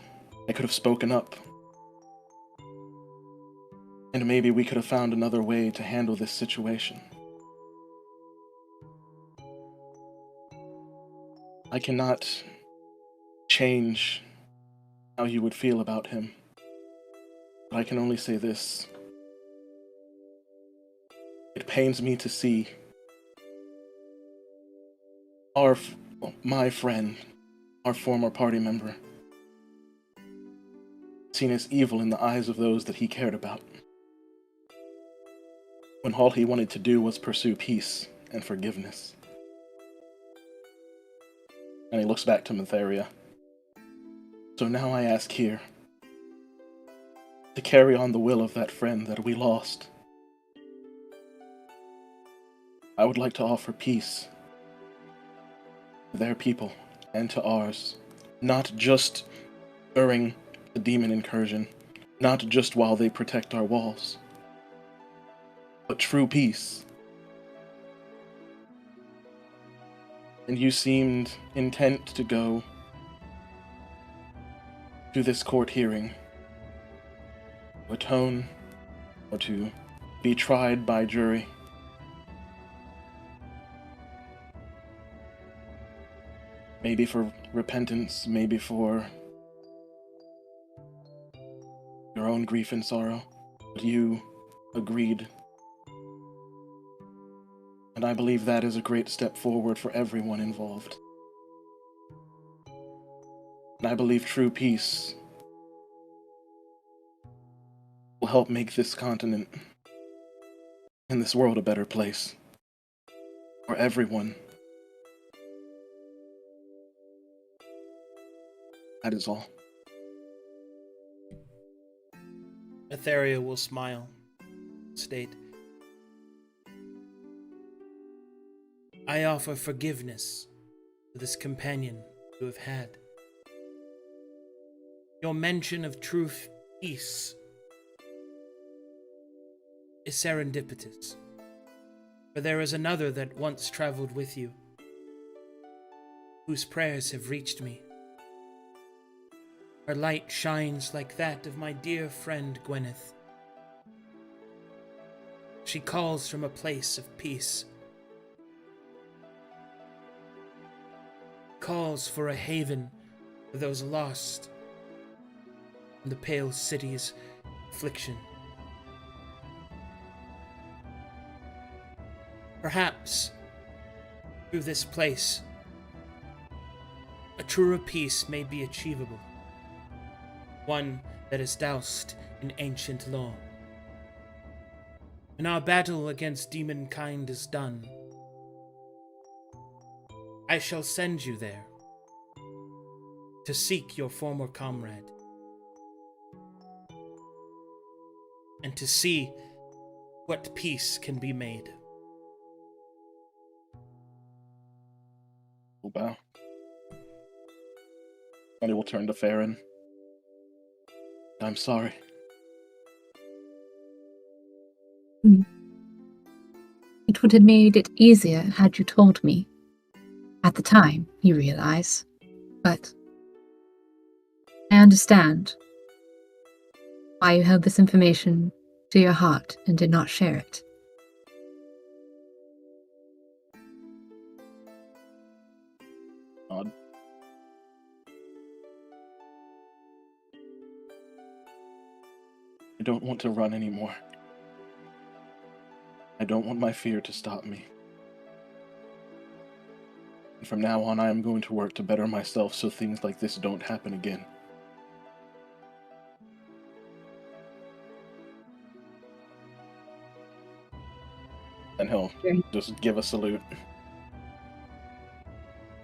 I could have spoken up. And maybe we could have found another way to handle this situation. I cannot change how you would feel about him, but I can only say this. It pains me to see my friend, our former party member, seen as evil in the eyes of those that he cared about, when all he wanted to do was pursue peace and forgiveness. And he looks back to Matheria. So now I ask here, to carry on the will of that friend that we lost, I would like to offer peace to their people and to ours, not just during the demon incursion, not just while they protect our walls, but true peace. And you seemed intent to go to this court hearing to atone or to be tried by jury. Maybe for repentance, maybe for your own grief and sorrow, but you agreed. And I believe that is a great step forward for everyone involved. And I believe true peace will help make this continent and this world a better place for everyone. That is all. Etheria will smile, state, I offer forgiveness to this companion you have had. Your mention of true peace is serendipitous, for there is another that once traveled with you, whose prayers have reached me. Her light shines like that of my dear friend Gwyneth. She calls from a place of peace, calls for a haven for those lost from the pale city's affliction. Perhaps, through this place, a truer peace may be achievable, one that is doused in ancient lore. When our battle against demonkind is done, I shall send you there to seek your former comrade and to see what peace can be made. We'll bow. And he will turn to Farron. I'm sorry. It would have made it easier had you told me. At the time, you realize. But I understand why you held this information to your heart and did not share it. Odd. I don't want to run anymore. I don't want my fear to stop me. And from now on, I am going to work to better myself so things like this don't happen again. And he'll just give a salute.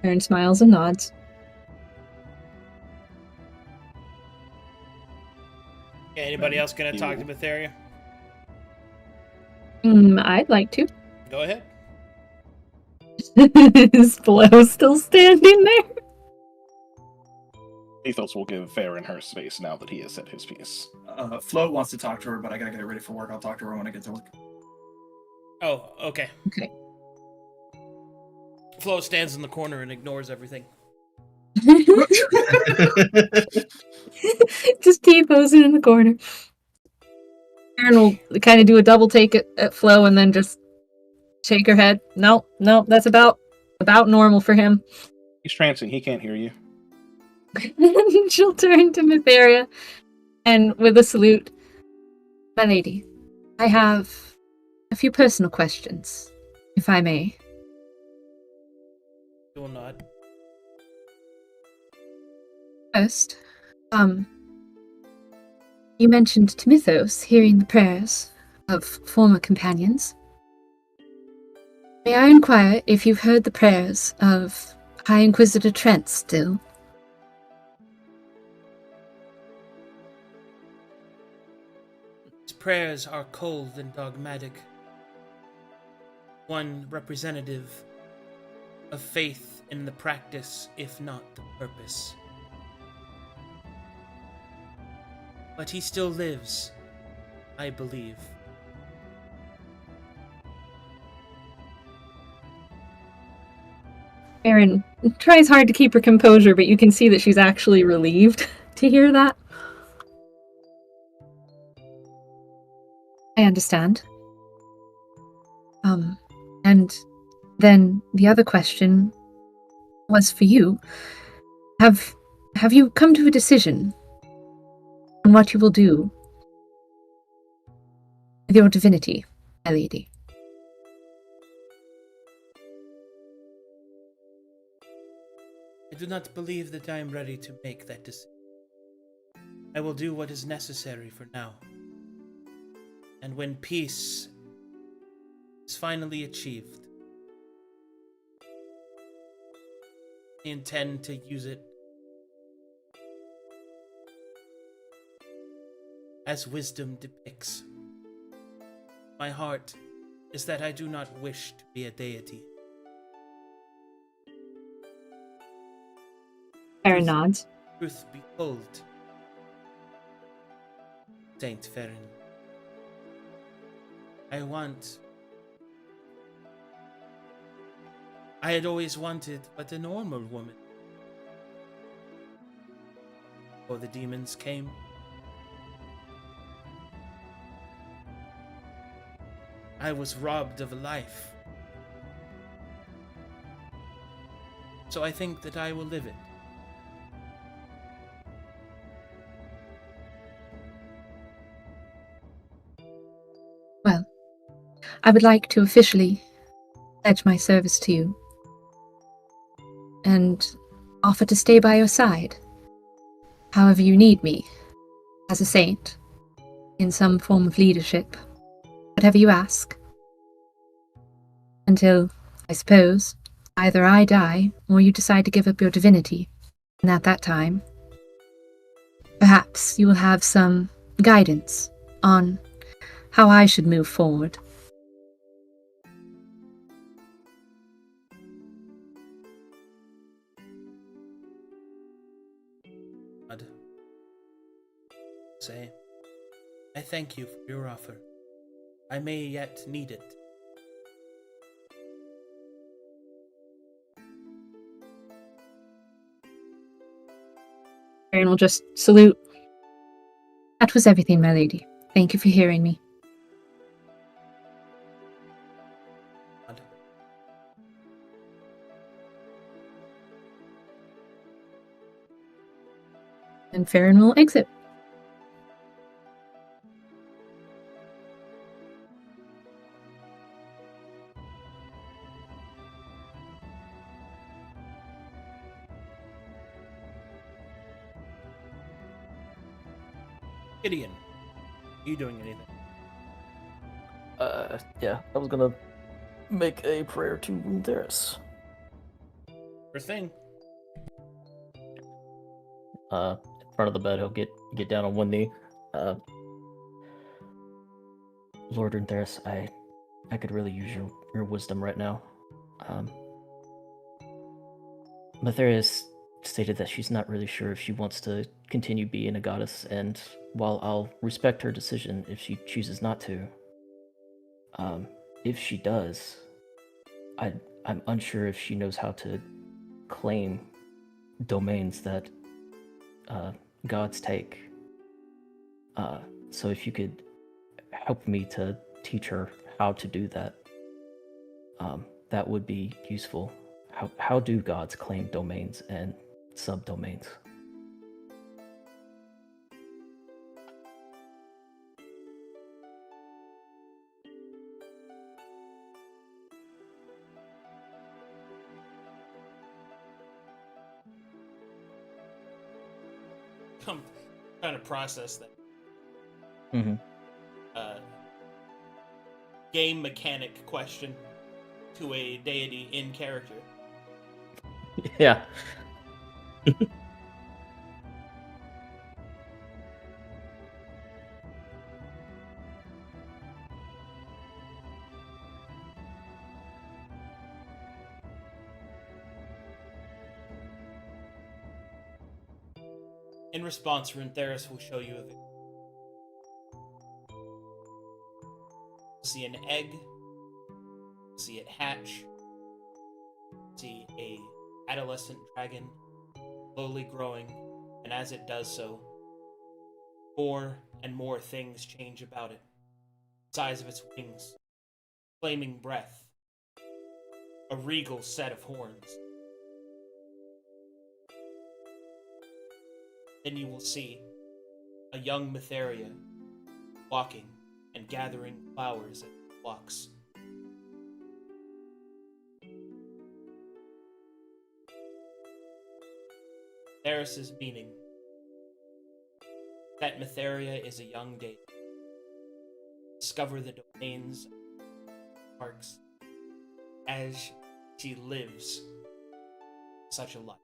Aaron smiles and nods. Yeah, anybody else gonna talk to Matheria? I'd like to. Go ahead. Is Flo still standing there? Ethos will give Farron her space now that he has said his piece. Flo wants to talk to her, but I gotta get her ready for work. I'll talk to her when I get to work. Oh, okay. Okay. Flo stands in the corner and ignores everything. Just T-posing in the corner. Aaron will kind of do a double take at Flo and then just shake her head. No, that's about normal for him. He's trancing, he can't hear you. She'll turn to Matheria and with a salute. My lady, I have a few personal questions, if I may. She will nod. First, you mentioned to Mythos hearing the prayers of former companions. May I inquire if you've heard the prayers of High Inquisitor Trent still? His prayers are cold and dogmatic. One representative of faith in the practice, if not the purpose. But he still lives, I believe. Erin tries hard to keep her composure, but you can see that she's actually relieved to hear that. I understand. And then the other question was for you. Have you come to a decision on what you will do with your divinity, my lady? I do not believe that I am ready to make that decision. I will do what is necessary for now. And when peace is finally achieved, I intend to use it as wisdom depicts. My heart is that I do not wish to be a deity. Erin nods. Truth behold, Saint Farron. I had always wanted but a normal woman. Before the demons came. I was robbed of a life. So I think that I will live it. I would like to officially pledge my service to you and offer to stay by your side, however you need me, as a saint, in some form of leadership, whatever you ask. Until, I suppose, either I die or you decide to give up your divinity, and at that time, perhaps you will have some guidance on how I should move forward. God. Say, I thank you for your offer. I may yet need it. Aaron will just salute. That was everything, my lady. Thank you for hearing me. God. And Farron will exit. Gideon, are you doing anything? Yeah, I was gonna make a prayer to Runtheris. First thing. In front of the bed, he'll get down on one knee. Lord Runtheris, I could really use your wisdom right now. Matherius stated that she's not really sure if she wants to continue being a goddess, and while I'll respect her decision if she chooses not to, if she does, I'm unsure if she knows how to claim domains that gods take. So if you could help me to teach her how to do that, that would be useful. How do gods claim domains and subdomains? I'm trying to process that. Mm-hmm. Game mechanic question to a deity in character. Yeah. In response, Runtheris will show you a video. See an egg, see it hatch, see a adolescent dragon slowly growing, and as it does so, more and more things change about it. The size of its wings, flaming breath, a regal set of horns. Then you will see a young Matheria walking and gathering flowers as it walks. Theris's meaning that Matheria is a young deity. Discover the domains of parks as she lives such a life.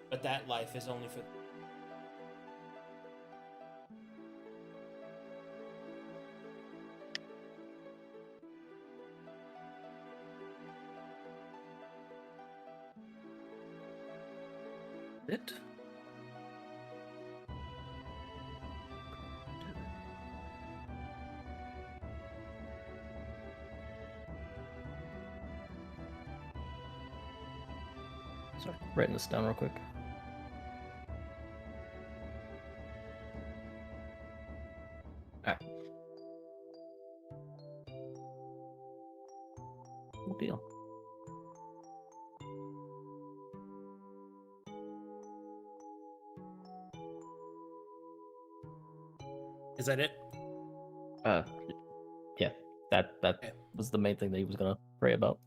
But that life is only for It. Sorry, writing this down real quick. Alright. Good deal. Is that it? Uh, yeah, that Okay. was the main thing that he was gonna pray about,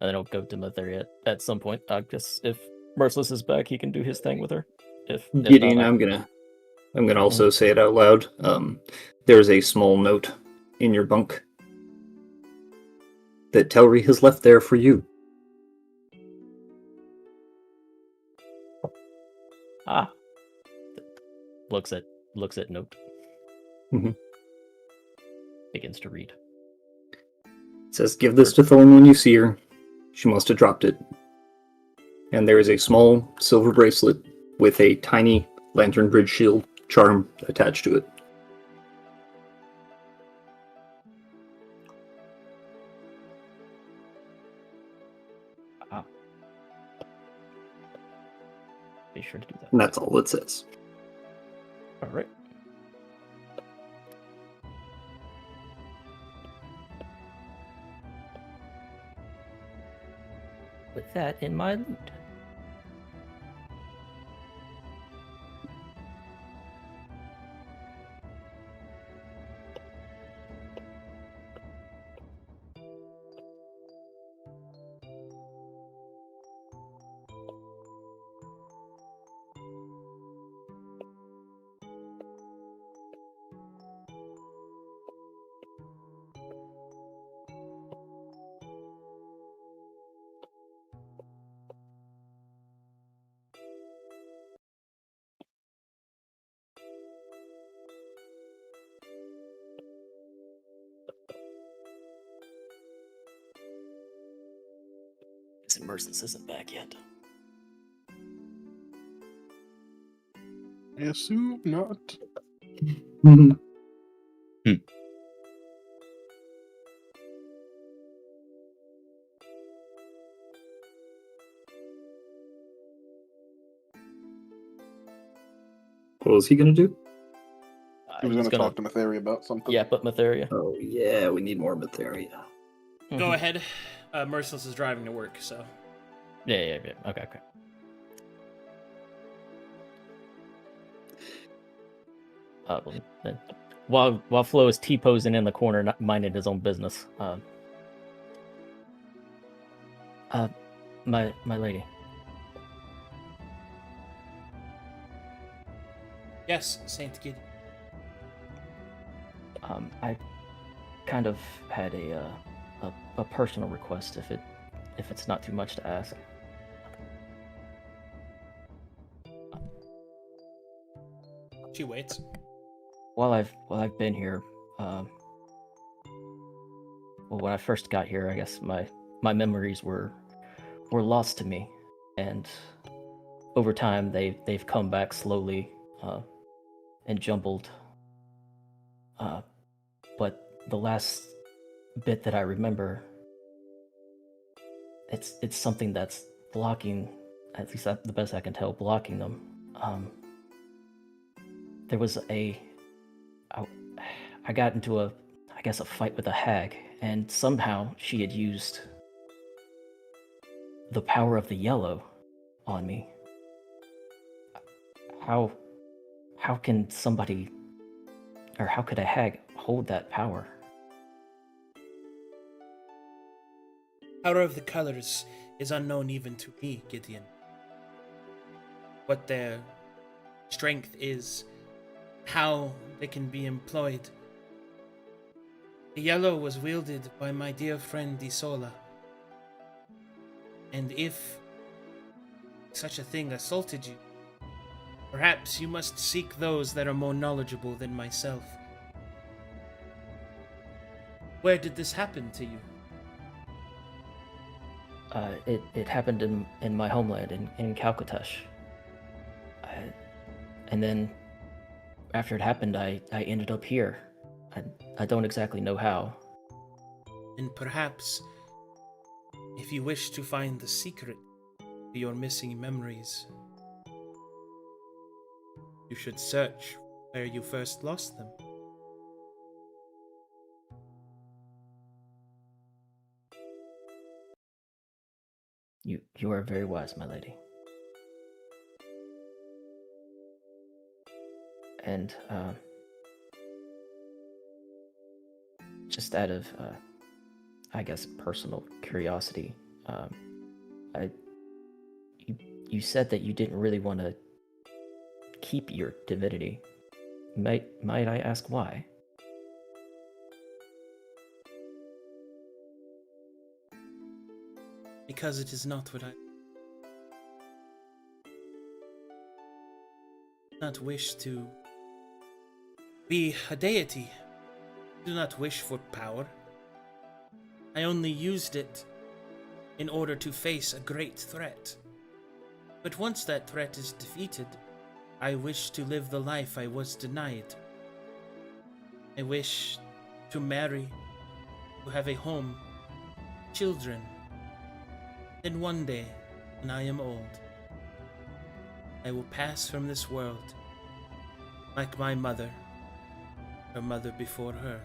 and then he'll go to Matheria at some point. I guess if Merciless is back, he can do his thing with her. If Gideon, not, I'm gonna also say it out loud. There's a small note in your bunk that Telri has left there for you. looks at note. Mhm. Begins to read. It says, "Give this to Thorn when you see her. She must have dropped it." And there is a small silver bracelet with a tiny Lantern Bridge shield charm attached to it. Be sure to do that. And that's all it says. All right. With that in my loot. Merciless isn't back yet. I assume not. What was he gonna do? He was going to talk to Matheri about something. Yeah, but Matheria. Oh yeah, we need more Matheria. Go ahead. Merciless is driving to work, so. Yeah. Okay. Then, while Flo is T-posing in the corner, not minding his own business. My lady. Yes, Saint Gideon. I kind of had a personal request, if it's not too much to ask. She waits. While I've been here, well, when I first got here, I guess my memories were lost to me, and over time they've come back slowly and jumbled. But the last bit that I remember, it's something that's blocking, at least the best I can tell, blocking them. There was I got into a fight with a hag, and somehow she had used the power of the yellow on me. How can somebody, or how could a hag hold that power? Power of the colors is unknown even to me, Gideon. What their strength is, how they can be employed. The yellow was wielded by my dear friend Isola. And if such a thing assaulted you, perhaps you must seek those that are more knowledgeable than myself. Where did this happen to you? It happened in my homeland, in Calcatesh. And then, after it happened, I ended up here. I don't exactly know how. And perhaps, if you wish to find the secret to your missing memories, you should search where you first lost them. You are very wise, my lady. And just out of, I guess, personal curiosity, you said that you didn't really want to keep your divinity. Might I ask why? Because it is not what I do not wish to be a deity. I do not wish for power. I only used it in order to face a great threat. But once that threat is defeated, I wish to live the life I was denied. I wish to marry, to have a home, children. Then one day, when I am old, I will pass from this world, like my mother, her mother before her.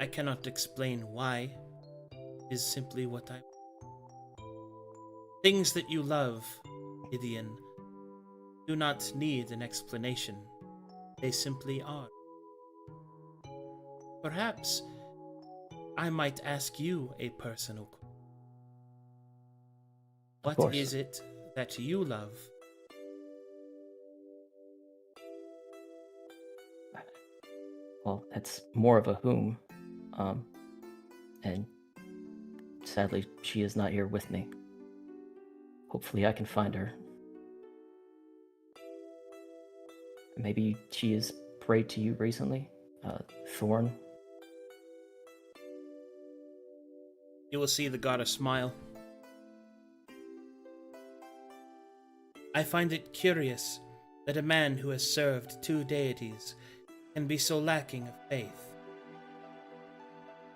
I cannot explain why. It is simply what I... Things that you love, Gideon, do not need an explanation. They simply are. Perhaps I might ask you a personal question. What is it that you love? Well, that's more of a whom. And sadly, she is not here with me. Hopefully I can find her. Maybe she has prayed to you recently? Thorn? You will see the goddess smile. I find it curious that a man who has served two deities can be so lacking of faith.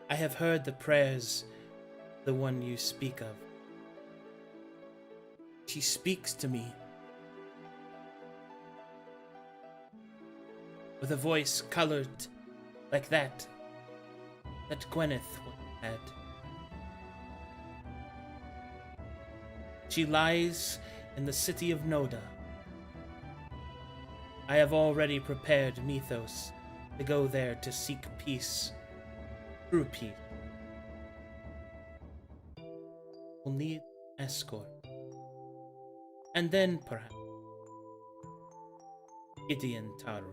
I have heard the prayers, the one you speak of. She speaks to me with a voice colored like that Gwyneth had. She lies in the city of Noda. I have already prepared Mythos to go there to seek peace. True peace. We'll need escort. And then, perhaps, Gideon Taru,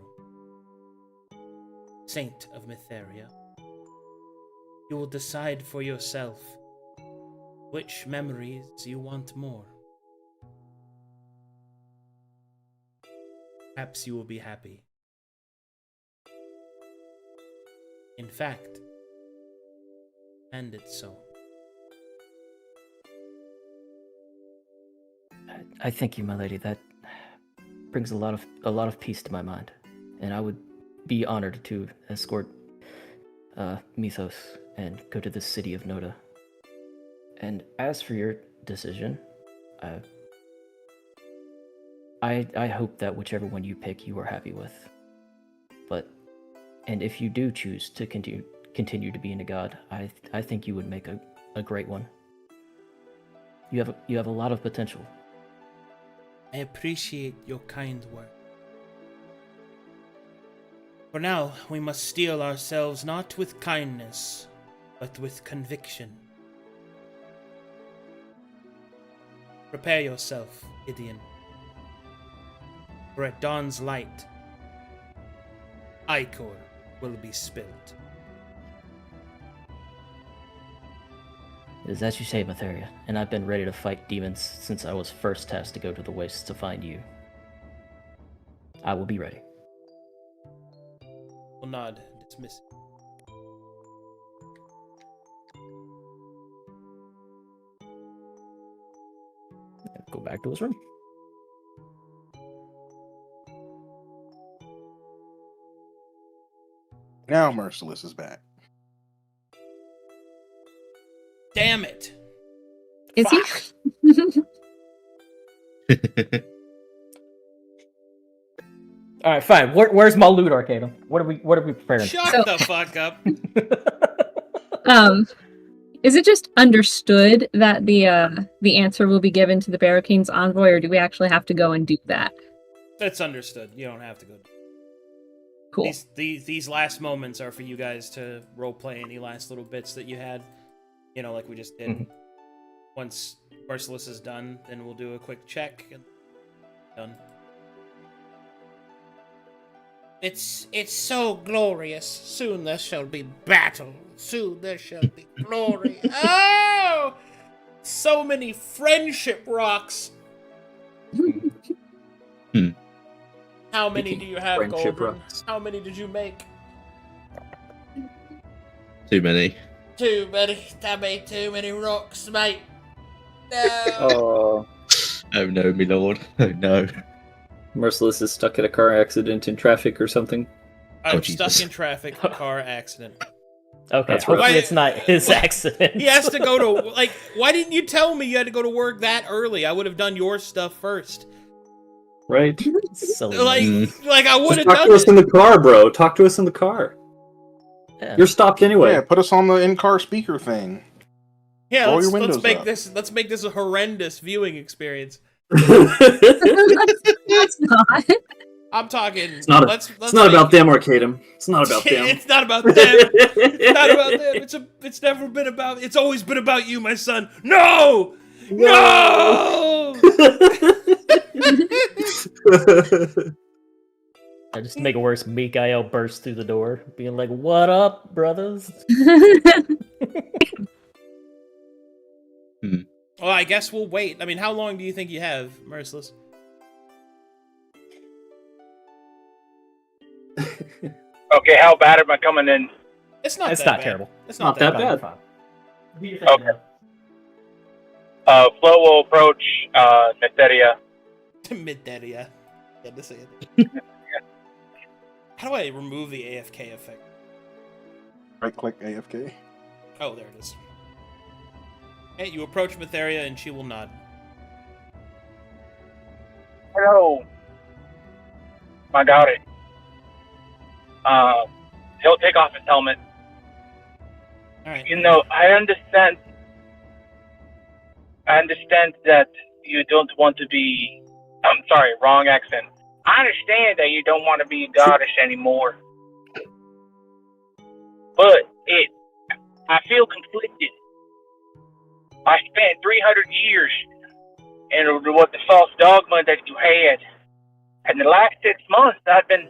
Saint of Mytheria, you will decide for yourself which memories you want more. Perhaps you will be happy. In fact, and it's so. I thank you, my lady. That brings a lot of peace to my mind, and I would be honored to escort Mythos and go to the city of Noda. And as for your decision, I hope that whichever one you pick, you are happy with. And if you do choose to continue to being a god, I think you would make a great one. You have a lot of potential. I appreciate your kind word. For now, we must steel ourselves not with kindness, but with conviction. Prepare yourself, Gideon. For at dawn's light, Icor will be spilt. It is as you say, Matheria, and I've been ready to fight demons since I was first tasked to go to the Wastes to find you. I will be ready. Will nod, dismiss. Go back to his room. Now Merciless is back. Damn it! Is he? All right, fine. Where's my loot, Arcadum? What are we preparing? Shut So- the fuck up! Is it just understood that the answer will be given to the Barricades envoy, or do we actually have to go and do that? That's understood. You don't have to go. Cool. These last moments are for you guys to roleplay any last little bits that you had. You know, like we just did. Mhm. Once Merciless is done, then we'll do a quick check and done. It's so glorious. Soon there shall be battle. Soon there shall be glory. Oh! So many friendship rocks. How many do you have, Friendship Goldrin? rocks. How many did you make? Too many. Too many. I made too many rocks, mate. No. Oh, Oh no, my lord. Oh no. Merciless is stuck in a car accident in traffic or something. I'm Oh, stuck Jesus. in traffic, car accident. Okay, That's hopefully rough. it's not his accident. He has to go to, like, why didn't you tell me you had to go to work that early? I would have done your stuff first. Right? Silly. Like, Mm. like I would Just have talk done to us in it. the car, bro. Talk to us in the car. Yeah. You're stopped anyway. Yeah, put us on the in-car speaker thing. Yeah, roll let's your windows make up. let's make this a horrendous viewing experience. That's not. I'm talking. It's not, let's it's not make- about them, Arcadum. It's not about them. It's not about them. It's not about them. It's never been about. It's always been about you, my son. No. No. And just to make it worse, Mikael bursts through the door, being like, "What up, brothers?" Well, I guess we'll wait. I mean, how long do you think you have, Merciless? Okay, how bad am I coming in? It's not. It's that not bad. terrible. It's Not that bad. Fine. Okay. Flo will approach Netheria. Mid-dead, Had to say it. How do I remove the AFK effect? Right-click AFK. Oh, there it is. Hey, you approach Metheria and she will nod. Hello, my daughter. He'll take off his helmet. All right. You know, I understand that you don't want to be. I'm sorry, wrong accent. I understand that you don't want to be a goddess anymore, but I feel conflicted. I spent 300 years in what the false dogma that you had, and the last 6 months I've been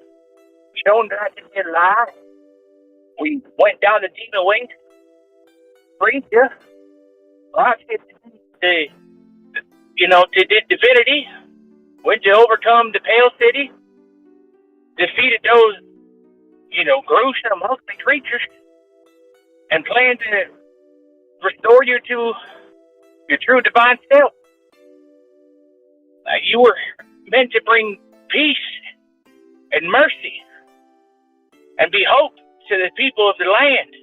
shown that to be a lie. We went down the demon way, freed you, lost it to divinity, went to overcome the Pale City, defeated those, gruesome, ugly creatures, and planned to restore you to your true divine self. You were meant to bring peace and mercy and be hope to the people of the land.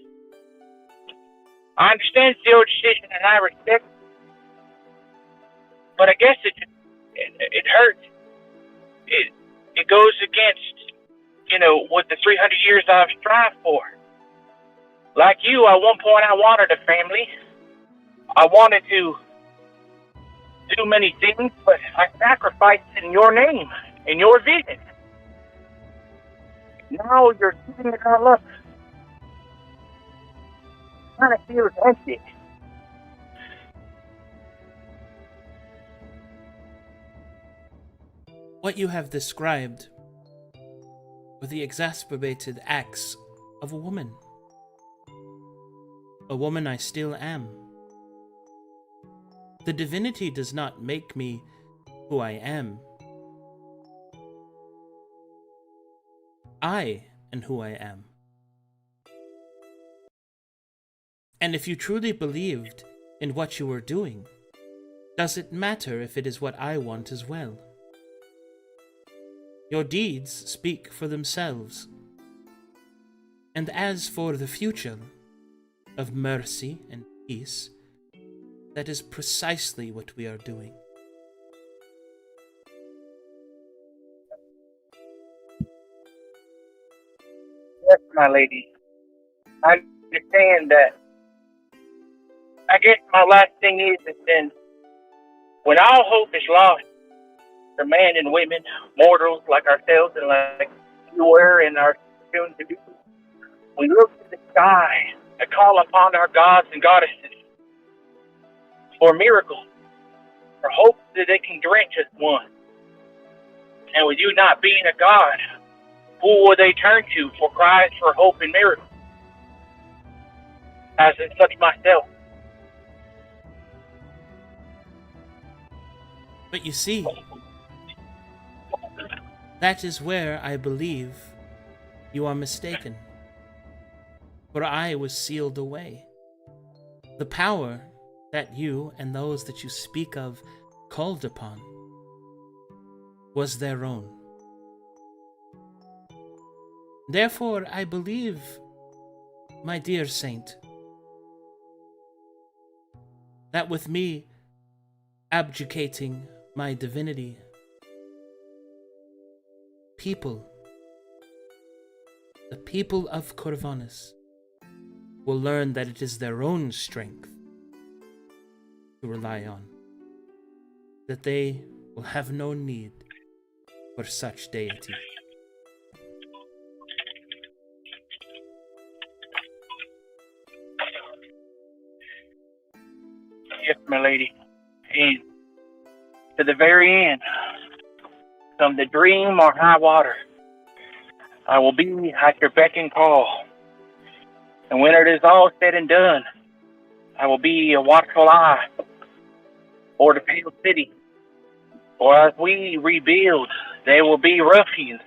I understand it's your decision and I respect it. But I guess it hurts. It goes against, what the 300 years I've strived for. Like you, at one point I wanted a family. I wanted to do many things, but I sacrificed in your name, in your vision. Now you're giving it all up. Kind of feels empty. What you have described were the exacerbated acts of a woman. A woman I still am. The divinity does not make me who I am. I am who I am. And if you truly believed in what you were doing, does it matter if it is what I want as well? Your deeds speak for themselves. And as for the future of mercy and peace, that is precisely what we are doing. Yes, my lady. I understand that. I guess my last thing is then, when all hope is lost for men and women, mortals like ourselves and like you were in our soon to be. We look to the sky to call upon our gods and goddesses for miracles, for hope that they can grant us one. And with you not being a god, who will they turn to for cries for hope and miracles? As in such myself. But you see, that is where I believe you are mistaken. For I was sealed away. The power that you and those that you speak of called upon was their own. Therefore, I believe, my dear saint, that with me abjugating my divinity, the people of Corvinus, will learn that it is their own strength to rely on, that they will have no need for such deity. Yes, my lady. And to the very end, from the dream or high water, I will be at your beck and call. And when it is all said and done, I will be a watchful eye for the pale city. For as we rebuild, there will be ruffians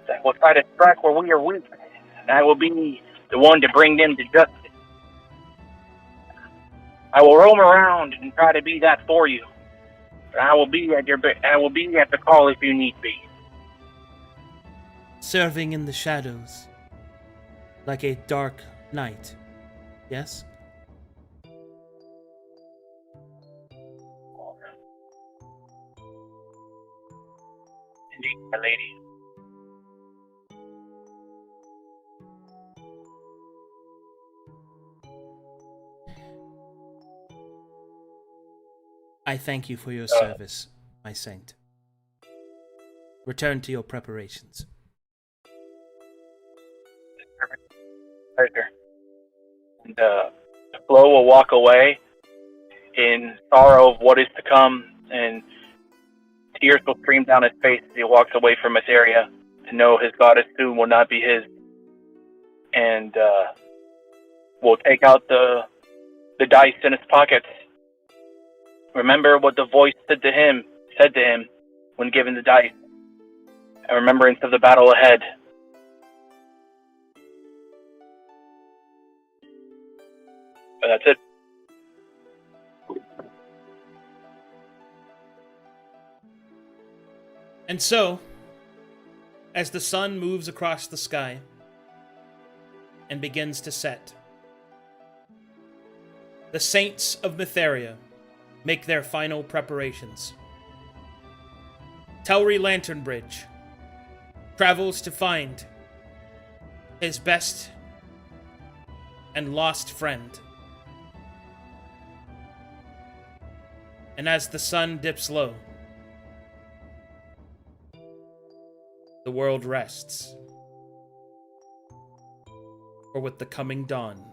that will try to strike where we are weak. And I will be the one to bring them to justice. I will roam around and try to be that for you. But I will be at the call if you need be. Serving in the shadows, like a dark night, yes? Indeed, my lady. I thank you for your service, my saint. Return to your preparations. Pleasure. And the Flo will walk away in sorrow of what is to come, and tears will stream down his face as he walks away from this area to know his goddess soon will not be his. And will take out the dice in his pockets. Remember what the voice said to him when given the dice. A remembrance of the battle ahead. And that's it. And so, as the sun moves across the sky and begins to set, the saints of Mytheria make their final preparations. Telri Lanternbridge travels to find his best and lost friend. And as the sun dips low, the world rests. For with the coming dawn,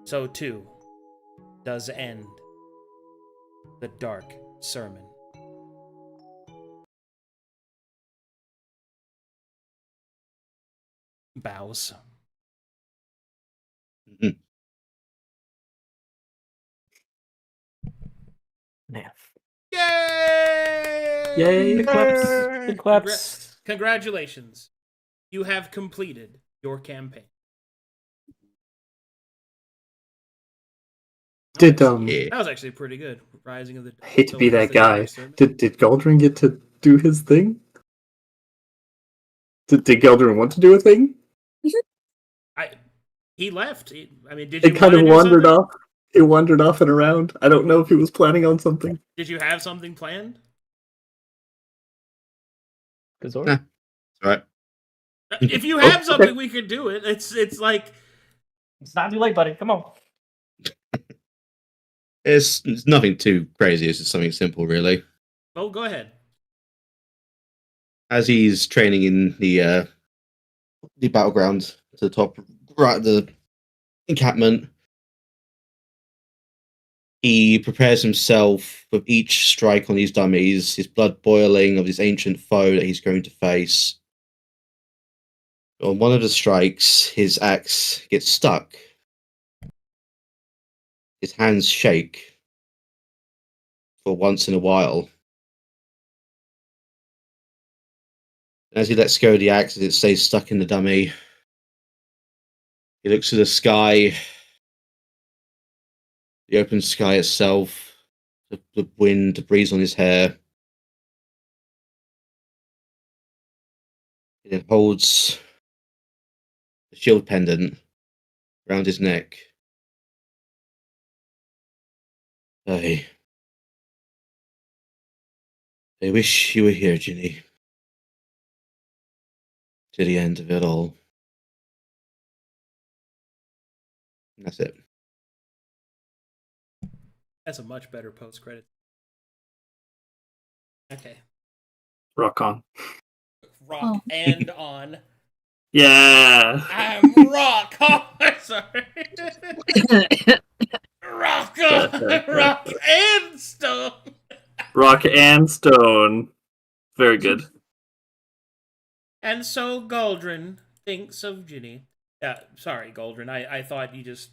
so too does end the dark sermon. Bows. Mhm. Man. Yay! Yay! Big claps. Big claps. Congratulations. You have completed your campaign. Did Yeah. That was actually pretty good. Rising of the I hate to be that guy. Sermon. Did Galdrin get to do his thing? Did Galdrin want to do a thing? He left. Did you It kind of wanna do wandered something? off. It wandered off and around. I don't know if he was planning on something. Did you have something planned? Kazor? Nah. All right. If you have something, we could do it. It's like It's not too late, buddy. Come on. It's nothing too crazy. It's just something simple, really. oh, go ahead. as he's training in the battleground to the top right of the encampment, he prepares himself with each strike on these dummies, his blood boiling of this ancient foe that he's going to face. On one of the strikes, his axe gets stuck. His hands shake for once in a while. As he lets go of the axe, it stays stuck in the dummy. He looks to the sky, the open sky itself, the wind, the breeze on his hair. He then holds the shield pendant around his neck. I wish you were here, Ginny. To the end of it all. And that's it. That's a much better post-credit. Okay. Rock on. Rock and on. Yeah. I'm rock on. Sorry. Rock on. Rock and stone. Rock and stone. Very good. And so Goldrin thinks of Ginny. Yeah, sorry, Goldrin. I thought you just...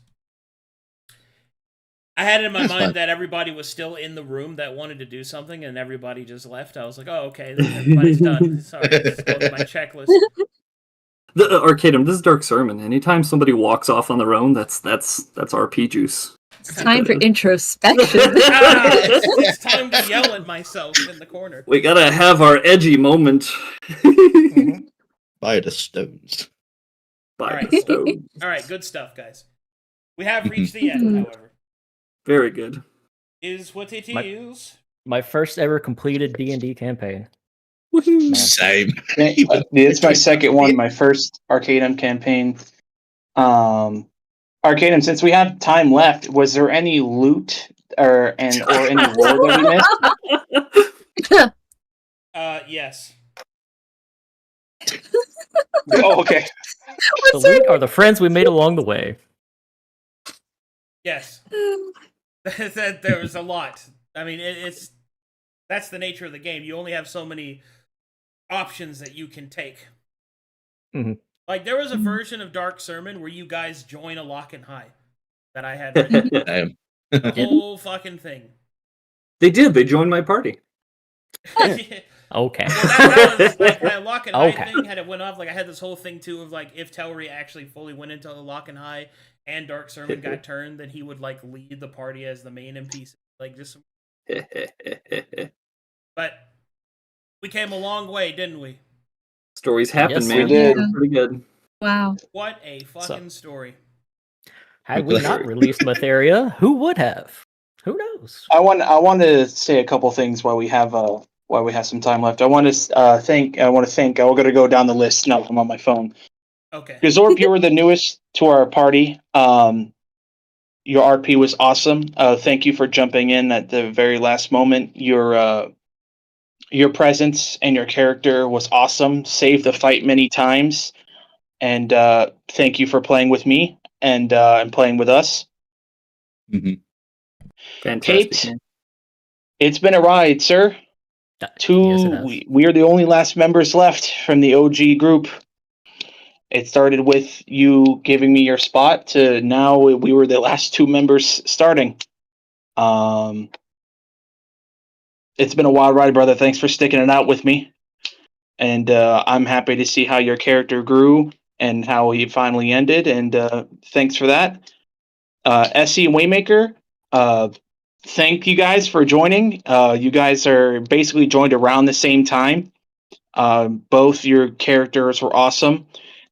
I had it in my mind that everybody was still in the room that wanted to do something, and everybody just left. I was like, oh, okay, then everybody's done. Sorry, let's go to my checklist. The Arcadum, this is Dark Sermon. Anytime somebody walks off on their own, that's RP juice. It's time for introspection. It's time to yell at myself in the corner. We gotta have our edgy moment. By the stones. By the stones. All right, good stuff, guys. We have reached the end, however. Very good. Is what it is. My first ever completed D&D campaign. Woohoo! Same. It's my second one, my first Arcadum campaign. Arcadum, since we have time left, was there any loot or any lore that we missed? Yes. Oh, okay. The loot are the friends we made along the way. Yes. There was a lot. I mean, that's the nature of the game. You only have so many options that you can take. Mm-hmm. Like, there was a version of Dark Sermon where you guys join a lock and high that I had written. The whole fucking thing. They did. They joined my party. Okay. Well, that was like my lock and high Okay. thing had it went off. Like, I had this whole thing too of like, if Telri actually fully went into the lock and high and Dark Sermon got turned, then he would like lead the party as the main NPC. Like, just some... But we came a long way, didn't we? Stories happen, Yes, man. we did. Pretty good. Wow. What a fucking story. Had we not released Matheria, who would have? Who knows? I want to say a couple things while we have some time left. I want to thank. I'm going to go down the list now. I'm on my phone. Okay. Gazorp, you were the newest to our party. Your RP was awesome. Thank you for jumping in at the very last moment. Your presence and your character was awesome. Saved the fight many times. And thank you for playing with me and playing with us. Mm-hmm. Fantastic. Kate, it's been a ride, sir. Yes, it has. We are the only last members left from the OG group. It started with you giving me your spot to now we were the last two members starting. It's been a wild ride, brother. Thanks for sticking it out with me. And I'm happy to see how your character grew and how he finally ended. And thanks for that. SE and Waymaker, thank you guys for joining. You guys are basically joined around the same time. Both your characters were awesome.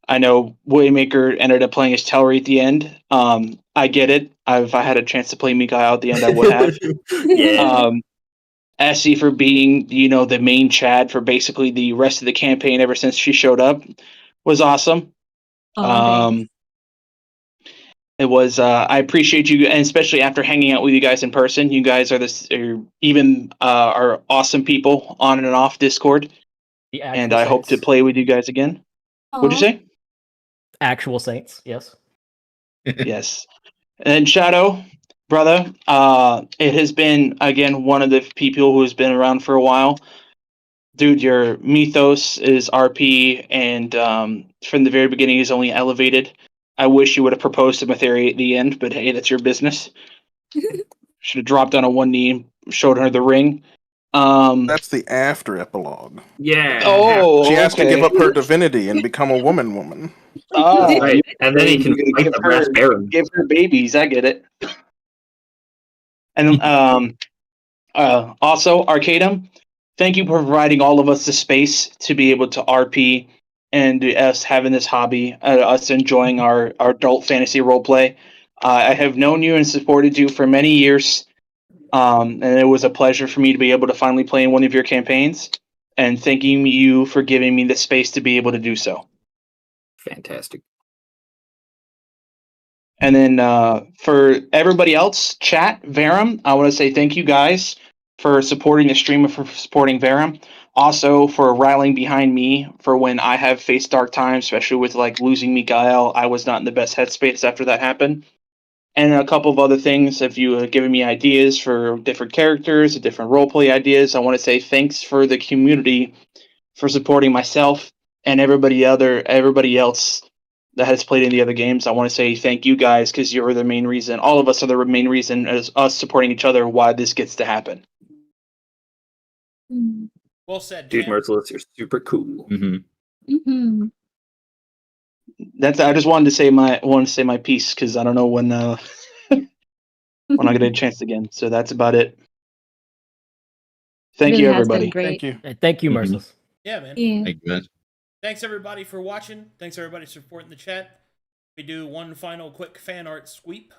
I know Waymaker ended up playing as Telri at the end. I get it. If I had a chance to play Mikhail at the end, I would have. Yeah. Essie for being, the main Chad for basically the rest of the campaign ever since she showed up was awesome. It was. I appreciate you, and especially after hanging out with you guys in person. You guys are are awesome people on and off Discord. The and actual I hope to saints. play with you guys again. What'd you say? Actual saints, yes. Yes. And Shadow, brother, it has been, again, one of the people who has been around for a while. Dude, your mythos is RP, and from the very beginning is only elevated. I wish you would have proposed to Matheri at the end, but hey, that's your business. Should have dropped on a one knee and showed her the ring. That's the after epilogue. Yeah. Oh, She has to okay. give up her divinity and become a woman. Oh, Right. And then he can you're gonna fight give the brass her, baron. give her babies. I get it. And also, Arcadum, thank you for providing all of us the space to be able to RP and us having this hobby, us enjoying our adult fantasy roleplay. I have known you and supported you for many years, and it was a pleasure for me to be able to finally play in one of your campaigns. And thanking you for giving me the space to be able to do so. Fantastic. And then for everybody else, chat, Verum, I want to say thank you guys for supporting the stream and for supporting Verum. Also for rallying behind me for when I have faced dark times, especially with like losing Mikael. I was not in the best headspace after that happened. And a couple of other things, if you have given me ideas for different characters, different roleplay ideas, I want to say thanks for the community for supporting myself and everybody else that has played in the other games. I want to say thank you guys because you're the main reason. All of us are the main reason as us supporting each other why this gets to happen. Well said, Dude, champ. Merciless, you're super cool. Mm-hmm. That's I just wanted to say my piece because I don't know when I get a chance again. So that's about it. Thank Really you, has been everybody. great. Thank you. Hey, thank you, Mhm. Merciless. Yeah, man. Yeah. Thank you, man. Thanks everybody for watching. Thanks everybody for supporting the chat. We do one final quick fan art sweep.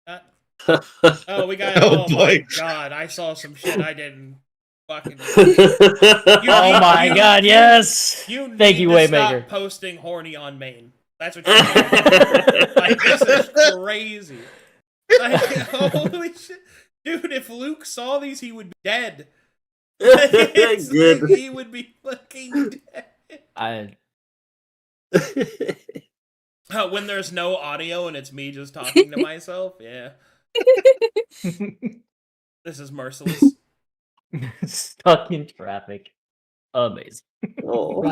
Oh, we got. Oh, Oh, my boy. god! I saw some shit I didn't fucking. Oh my god, yes! You need Thank you, to stop Waymaker. posting horny on main. That's what you need to do. Like, this is crazy. Like, holy shit. Dude, if Luke saw these, he would be dead. It's Good. like he would be fucking dead. When there's no audio and it's me just talking to myself, yeah. This is merciless. Stuck in traffic. Amazing. Oh.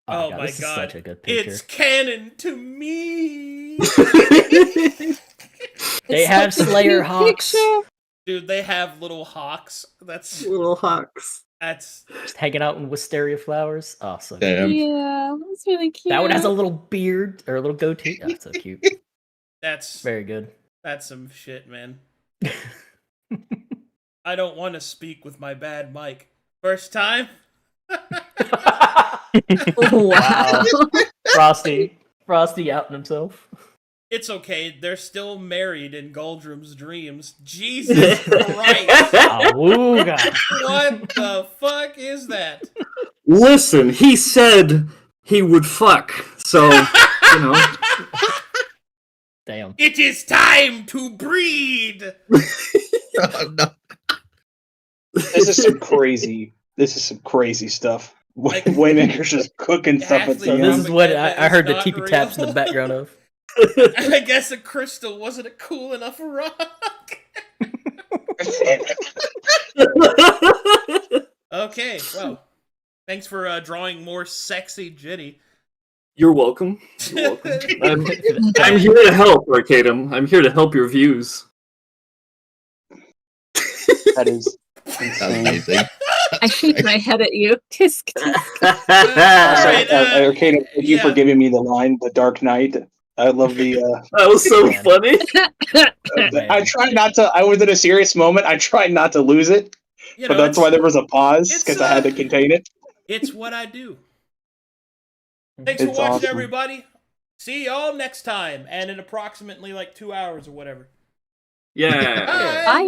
Oh God, my this god. is such a good picture. It's canon to me! They have Slayer Hawks. Dude, they have little hawks. That's Little hawks. Just hanging out in wisteria flowers. Oh, so cute. Damn. Yeah, that's really cute. That one has a little beard or a little goatee. Oh, so cute. that's Very good. that's some shit, man. I don't want to speak with my bad mic. First time? Wow. Frosty outing himself. It's okay, they're still married in Goldrum's dreams. Jesus Christ! Awooga. What the fuck is that? Listen, he said he would fuck, so, you know. Damn. It is time to breed! Oh, no. This is some crazy stuff. Like- Waymaker's just cooking stuff at Ashley, the So end. this is what Propaganda I heard is the not teepee taps in the real. background of. I guess a crystal wasn't a cool enough rock. Okay, well, thanks for drawing more sexy Jitty. You're welcome. You're welcome. I'm here to help, Arcadum. I'm here to help your views. That is That's insane. amazing. I shake my head at you. Tisk, tisk. Alright, Arcade, thank you for yeah. giving me the line, "The Dark Knight." I love the. That was so Man. funny. I tried not to. I was in a serious moment. I tried not to lose it, You but know, that's why there was a pause it's, because I had to contain it. It's what I do. Thanks for It's watching, awesome. everybody. See y'all next time, and in approximately like 2 hours or whatever. Yeah. Bye. Bye.